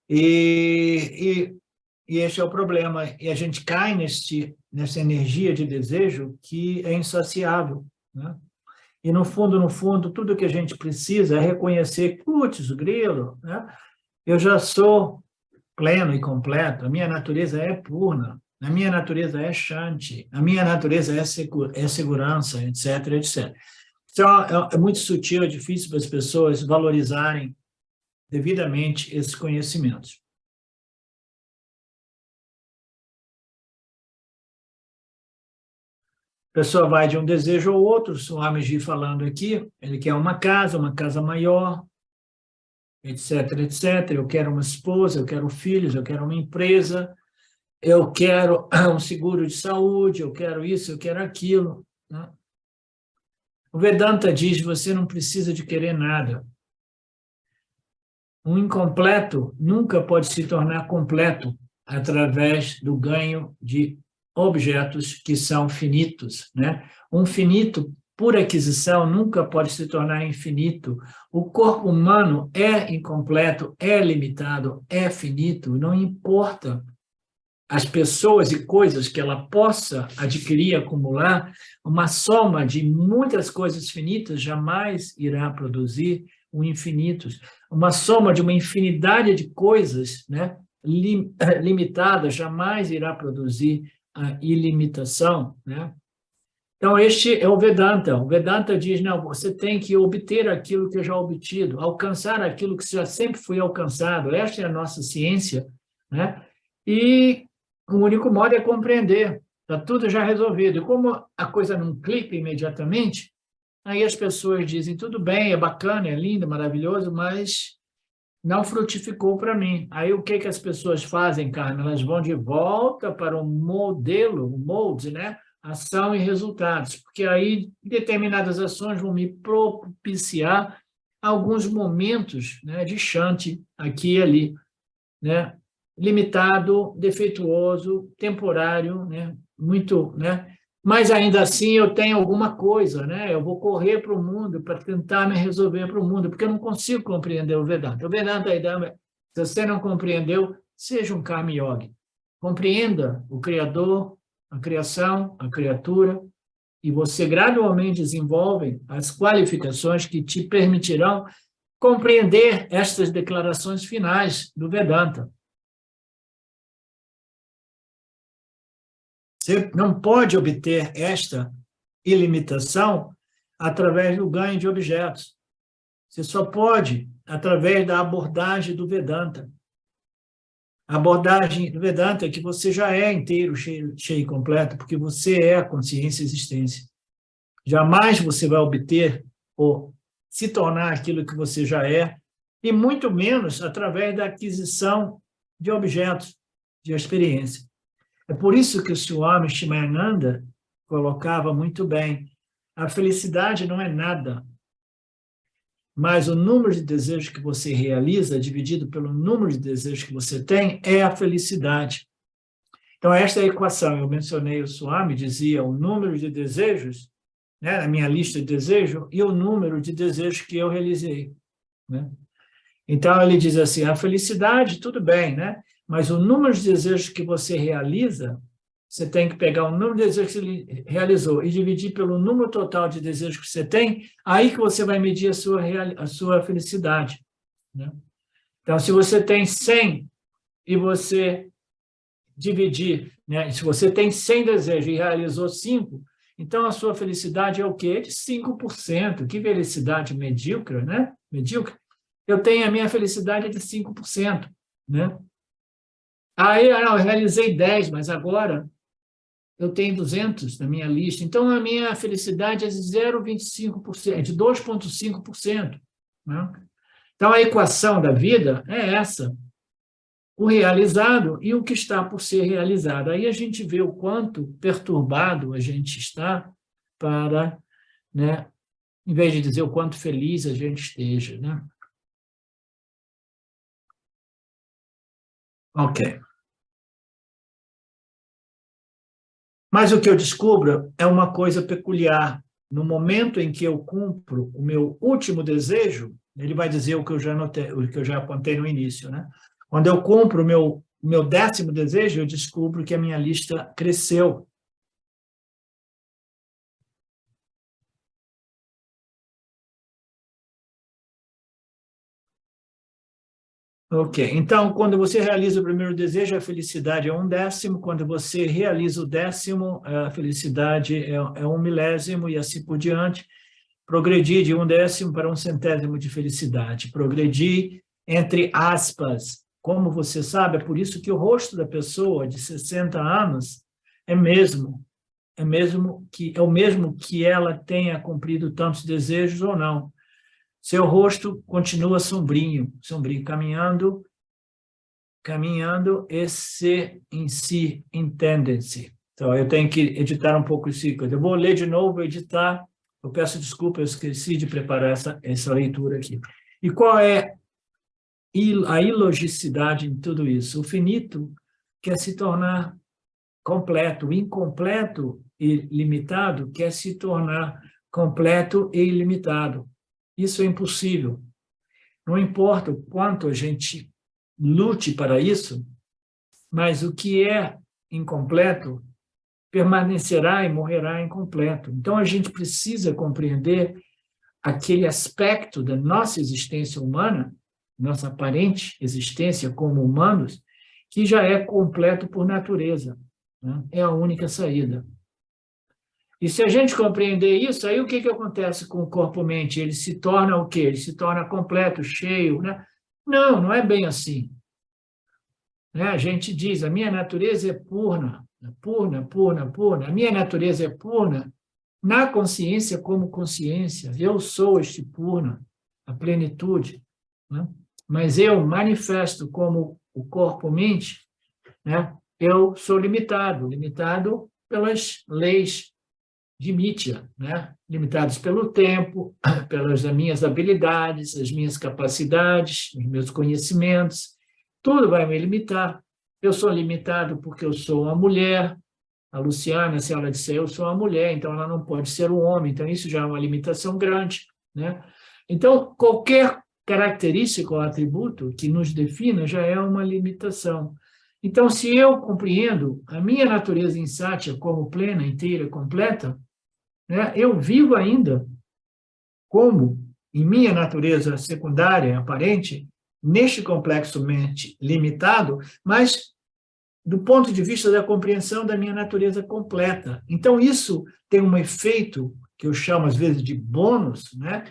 E esse é o problema. E a gente cai nessa energia de desejo que é insaciável, né? E, no fundo, tudo que a gente precisa é reconhecer, putz, grilo, né? Eu já sou pleno e completo, a minha natureza é purna, a minha natureza é Shanti, a minha natureza é segurança, etc, etc. Então, é muito sutil, é difícil para as pessoas valorizarem devidamente esses conhecimentos. A pessoa vai de um desejo ao outro, o Swamiji falando aqui, ele quer uma casa maior, etc, etc. Eu quero uma esposa, eu quero filhos, eu quero uma empresa, eu quero um seguro de saúde, eu quero isso, eu quero aquilo, né? O Vedanta diz que você não precisa de querer nada. Um incompleto nunca pode se tornar completo através do ganho de objetos que são finitos, né? Um finito, por aquisição, nunca pode se tornar infinito. O corpo humano é incompleto, é limitado, é finito, não importa as pessoas e coisas que ela possa adquirir, acumular, uma soma de muitas coisas finitas jamais irá produzir o infinito. Uma soma de uma infinidade de coisas, né, limitadas jamais irá produzir a ilimitação, né? Então, este é o Vedanta. O Vedanta diz, não, você tem que obter aquilo que é já obtido, alcançar aquilo que já sempre foi alcançado. Esta é a nossa ciência, né? E o único modo é compreender. Está tudo já resolvido. E como a coisa não clica imediatamente, aí as pessoas dizem, tudo bem, é bacana, é lindo, maravilhoso, mas não frutificou para mim. Aí o que as pessoas fazem, Carmen? Elas vão de volta para o modelo, o molde, né? Ação e resultados, porque aí determinadas ações vão me propiciar alguns momentos, né, de Shanti aqui e ali, né? Limitado, defeituoso, temporário, né? Muito, né? Mas ainda assim eu tenho alguma coisa, né? Eu vou correr para o mundo para tentar me resolver para o mundo, porque eu não consigo compreender o Vedanta. O Vedanta, a ideia, se você não compreendeu, seja um Karma Yogi. Compreenda o Criador, a criação, a criatura, e você gradualmente desenvolve as qualificações que te permitirão compreender estas declarações finais do Vedanta. Você não pode obter esta ilimitação através do ganho de objetos. Você só pode através da abordagem do Vedanta. A abordagem do Vedanta é que você já é inteiro, cheio e completo, porque você é a consciência e existência. Jamais você vai obter ou se tornar aquilo que você já é, e muito menos através da aquisição de objetos, de experiência. É por isso que o Swami Shimayananda colocava muito bem. A felicidade não é nada, mas o número de desejos que você realiza, dividido pelo número de desejos que você tem, é a felicidade. Então, esta é a equação. Eu mencionei, o Swami dizia o número de desejos, né, na minha lista de desejos, e o número de desejos que eu realizei, né? Então, ele diz assim, a felicidade, tudo bem, né? Mas o número de desejos que você realiza, você tem que pegar o número de desejos que você realizou e dividir pelo número total de desejos que você tem, aí que você vai medir a sua felicidade, né? Então, se você tem 100 e você dividir, né? Se você tem 100 desejos e realizou 5, então a sua felicidade é o quê? De 5%. Que felicidade medíocre, né? Medíocre. Eu tenho a minha felicidade de 5%, né? Aí, eu realizei 10, mas agora eu tenho 200 na minha lista. Então, a minha felicidade é de 0,25%, de 2,5%, né? Então, a equação da vida é essa, o realizado e o que está por ser realizado. Aí a gente vê o quanto perturbado a gente está para, né, em vez de dizer o quanto feliz a gente esteja, né? Ok. Mas o que eu descubro é uma coisa peculiar. No momento em que eu cumpro o meu último desejo, ele vai dizer o que eu já notei, o que eu já apontei no início, né? Quando eu cumpro o meu 10º desejo, eu descubro que a minha lista cresceu. Ok, então, quando você realiza o primeiro desejo, a felicidade é 1/10, quando você realiza o 10º, a felicidade é 1/1000 e assim por diante. Progredir de 1/10 para 1/100 de felicidade. Progredir, entre aspas. Como você sabe, é por isso que o rosto da pessoa de 60 anos é o mesmo que ela tenha cumprido tantos desejos ou não. Seu rosto continua sombrio, caminhando esse em si, entendem-se. Então, eu tenho que editar um pouco isso. Eu vou ler de novo, editar. Eu peço desculpa, eu esqueci de preparar essa leitura aqui. E qual é a ilogicidade em tudo isso? O finito quer se tornar completo, o incompleto e limitado quer se tornar completo e ilimitado. Isso é impossível. Não importa o quanto a gente lute para isso, mas o que é incompleto permanecerá e morrerá incompleto. Então, a gente precisa compreender aquele aspecto da nossa existência humana, nossa aparente existência como humanos, que já é completo por natureza, né? É a única saída. E se a gente compreender isso, aí o que acontece com o corpo-mente? Ele se torna o quê? Ele se torna completo, cheio, né? Não, não é bem assim. Né? A gente diz, a minha natureza é purna. A minha natureza é purna na consciência como consciência. Eu sou este purna, a plenitude, né? Mas eu manifesto como o corpo-mente, né? Eu sou limitado pelas leis de Mithya, né? Limitados pelo tempo, pelas minhas habilidades, as minhas capacidades, os meus conhecimentos, tudo vai me limitar. Eu sou limitado porque eu sou uma mulher. A Luciana, se ela disser eu sou uma mulher, então ela não pode ser um homem, então isso já é uma limitação grande, né? Então, qualquer característica ou atributo que nos defina já é uma limitação. Então, se eu compreendo a minha natureza insátia como plena, inteira, completa, né, eu vivo ainda como, em minha natureza secundária, aparente, neste complexo mente limitado, mas do ponto de vista da compreensão da minha natureza completa. Então, isso tem um efeito, que eu chamo às vezes de bônus, né,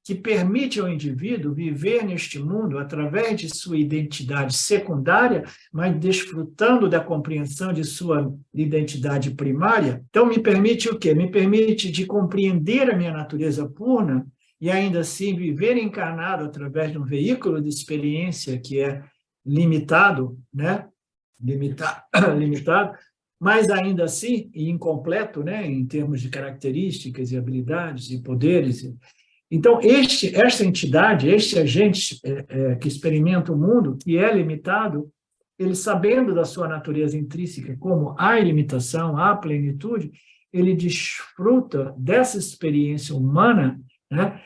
que permite ao indivíduo viver neste mundo através de sua identidade secundária, mas desfrutando da compreensão de sua identidade primária. Então, me permite o quê? Me permite de compreender a minha natureza purna e ainda assim viver encarnado através de um veículo de experiência que é limitado, né? Limitado, mas ainda assim, e incompleto, né, em termos de características e habilidades e poderes. Então, esta entidade, este agente que experimenta o mundo, que é limitado, ele sabendo da sua natureza intrínseca, como há ilimitação, há plenitude, ele desfruta dessa experiência humana, né,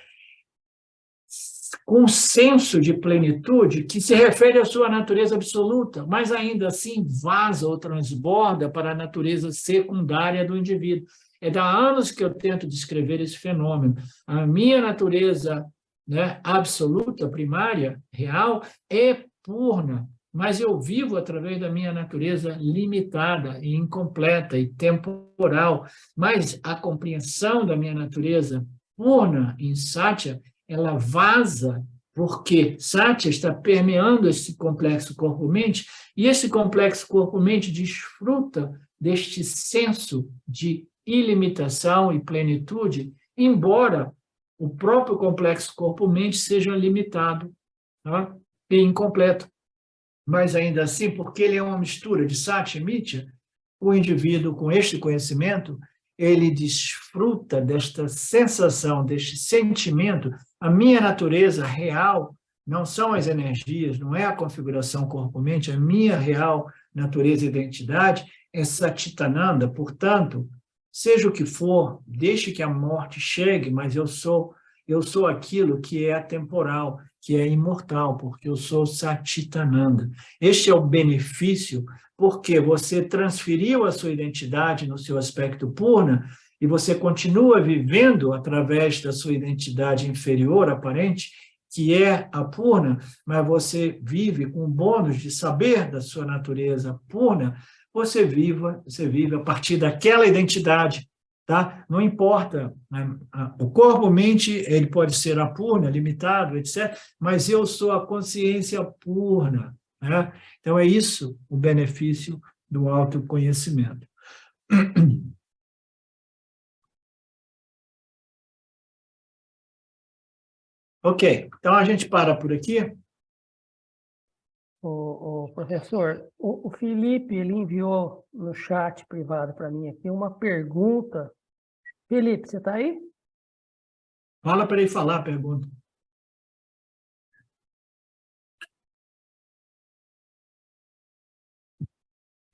com um senso de plenitude que se refere à sua natureza absoluta, mas ainda assim vaza ou transborda para a natureza secundária do indivíduo. É há anos que eu tento descrever esse fenômeno. A minha natureza, né, absoluta, primária, real, é purna, mas eu vivo através da minha natureza limitada e incompleta e temporal. Mas a compreensão da minha natureza purna em Satya, ela vaza, porque Satya está permeando esse complexo corpo-mente, e esse complexo corpo-mente desfruta deste senso de ilimitação e plenitude, embora o próprio complexo corpo-mente seja limitado, tá? E incompleto. Mas ainda assim, porque ele é uma mistura de Satya e Mithya, o indivíduo com este conhecimento, ele desfruta desta sensação, deste sentimento. A minha natureza real não são as energias, não é a configuração corpo-mente, a minha real natureza e identidade é Satchitananda. Portanto, seja o que for, deixe que a morte chegue, mas eu sou aquilo que é atemporal, que é imortal, porque eu sou Satchitananda. Este é o benefício, porque você transferiu a sua identidade no seu aspecto purna e você continua vivendo através da sua identidade inferior, aparente, que é a purna, mas você vive com o bônus de saber da sua natureza purna, você vive a partir daquela identidade, tá? Não importa, né? O corpo-mente, ele pode ser apurna, limitado, etc., mas eu sou a consciência purna, né? Então, é isso o benefício do autoconhecimento. Ok, então a gente para por aqui. O professor, o Felipe, ele enviou no chat privado para mim aqui uma pergunta. Felipe, você está aí? Fala para ele falar a pergunta.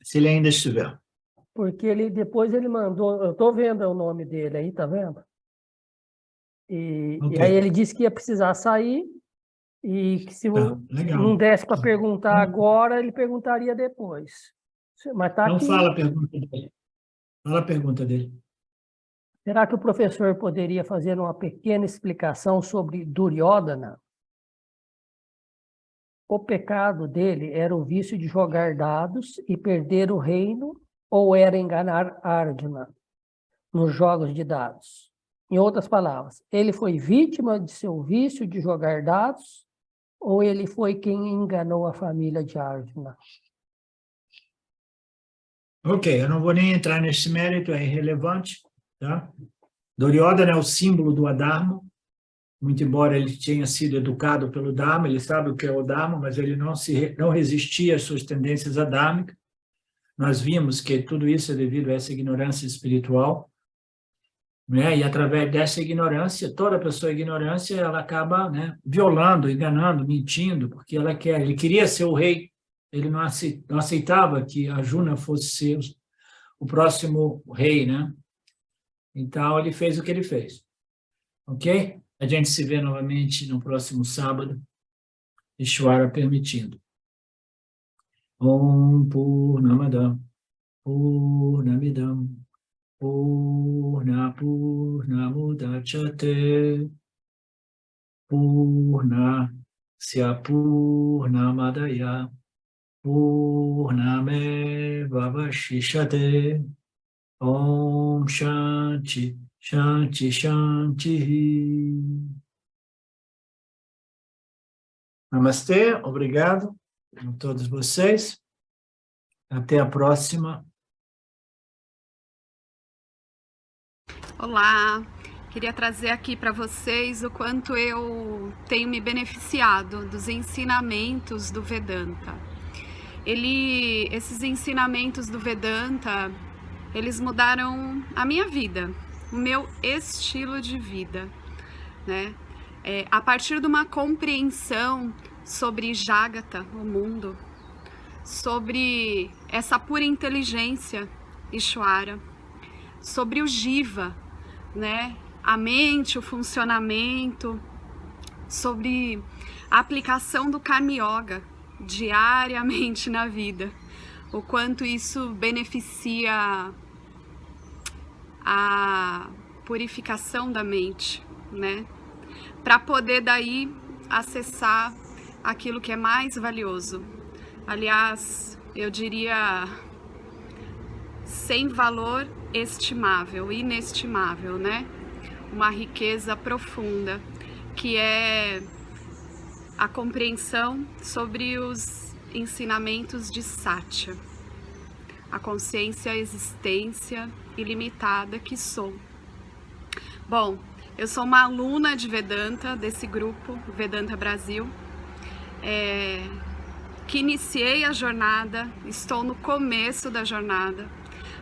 Se ele ainda estiver. Porque depois ele mandou, eu estou vendo o nome dele aí, tá vendo? E aí ele disse que ia precisar sair e que se não desse para perguntar agora, ele perguntaria depois. Mas tá Não aqui. fala a pergunta dele. Fala a pergunta dele. Será que o professor poderia fazer uma pequena explicação sobre Duryodhana? O pecado dele era o vício de jogar dados e perder o reino, ou era enganar Arjuna nos jogos de dados? Em outras palavras, ele foi vítima de seu vício de jogar dados, ou ele foi quem enganou a família de Arjuna? Ok, eu não vou nem entrar nesse mérito, é irrelevante, tá? Duryodhana é o símbolo do Adharma, muito embora ele tenha sido educado pelo Dharma, ele sabe o que é o Dharma, mas ele não resistia às suas tendências adármicas. Nós vimos que tudo isso é devido a essa ignorância espiritual, né? E através dessa ignorância, toda pessoa ignorância, ela acaba, né, violando, enganando, mentindo, porque ele queria ser o rei, ele não aceitava que Arjuna fosse ser o próximo rei, né? Então, ele fez o que ele fez. Ok? A gente se vê novamente no próximo sábado, Ishvara permitindo. Om Purnamada Purnamidam Purnamudachyate Purnasya Purnamadaya Purnameva Vashishyate. Om Shanti Shanti Shanti. Namastê, obrigado a todos vocês. Até a próxima. Olá, queria trazer aqui para vocês o quanto eu tenho me beneficiado dos ensinamentos do Vedanta. esses ensinamentos do Vedanta, eles mudaram a minha vida, o meu estilo de vida, né? A partir de uma compreensão sobre Jagata, o mundo, sobre essa pura inteligência, Ishvara, sobre o Jiva, né? A mente, o funcionamento, sobre a aplicação do Karma Yoga diariamente na vida, o quanto isso beneficia a purificação da mente, né? Para poder daí acessar aquilo que é mais valioso. Aliás, eu diria sem valor estimável, inestimável, né? Uma riqueza profunda, que é a compreensão sobre os ensinamentos de Satya, a consciência, a existência ilimitada que sou. Bom, eu sou uma aluna de Vedanta, desse grupo Vedanta Brasil, que iniciei a jornada, estou no começo da jornada,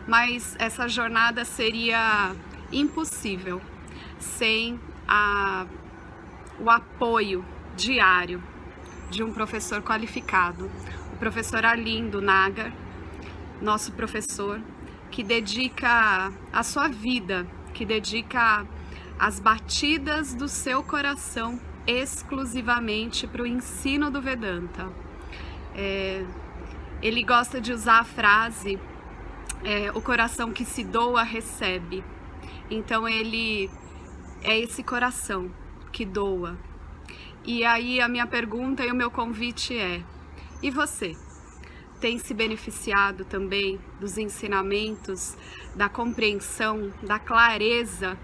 mas essa jornada seria impossível sem o apoio diário de um professor qualificado, o professor Arlindo Nagar, nosso professor, que dedica a sua vida, que dedica as batidas do seu coração exclusivamente para o ensino do Vedanta. Ele gosta de usar a frase, o coração que se doa recebe. Então ele é esse coração que doa. E aí a minha pergunta e o meu convite é: e você? Tem se beneficiado também dos ensinamentos, da compreensão, da clareza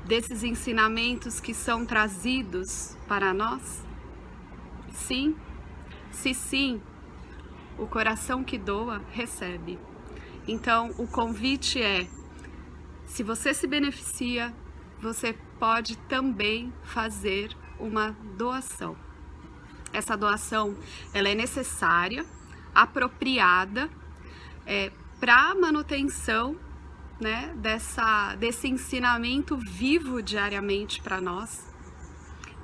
desses ensinamentos que são trazidos para nós? Sim? Se sim, o coração que doa recebe. Então o convite é: se você se beneficia, você pode também fazer uma doação. Essa doação, ela é necessária, apropriada, para a manutenção, né, desse ensinamento vivo diariamente para nós.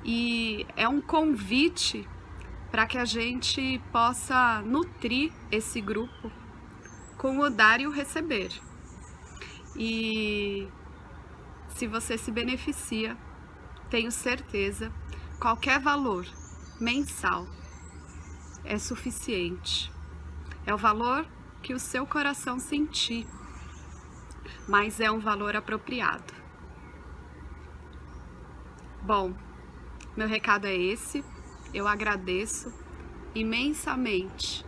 E é um convite para que a gente possa nutrir esse grupo com o dar e o receber. E se você se beneficia, tenho certeza, qualquer valor mensal é suficiente. É o valor que o seu coração sentir, mas é um valor apropriado. Bom, meu recado é esse. Eu agradeço imensamente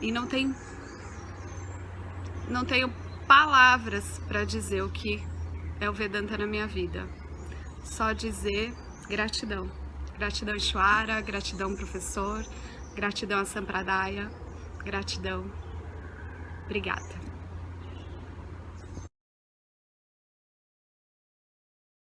e não tenho palavras para dizer o que é o Vedanta na minha vida. Só dizer gratidão. Gratidão Ishvara, gratidão professor, gratidão a Sampradaya, gratidão. Obrigada.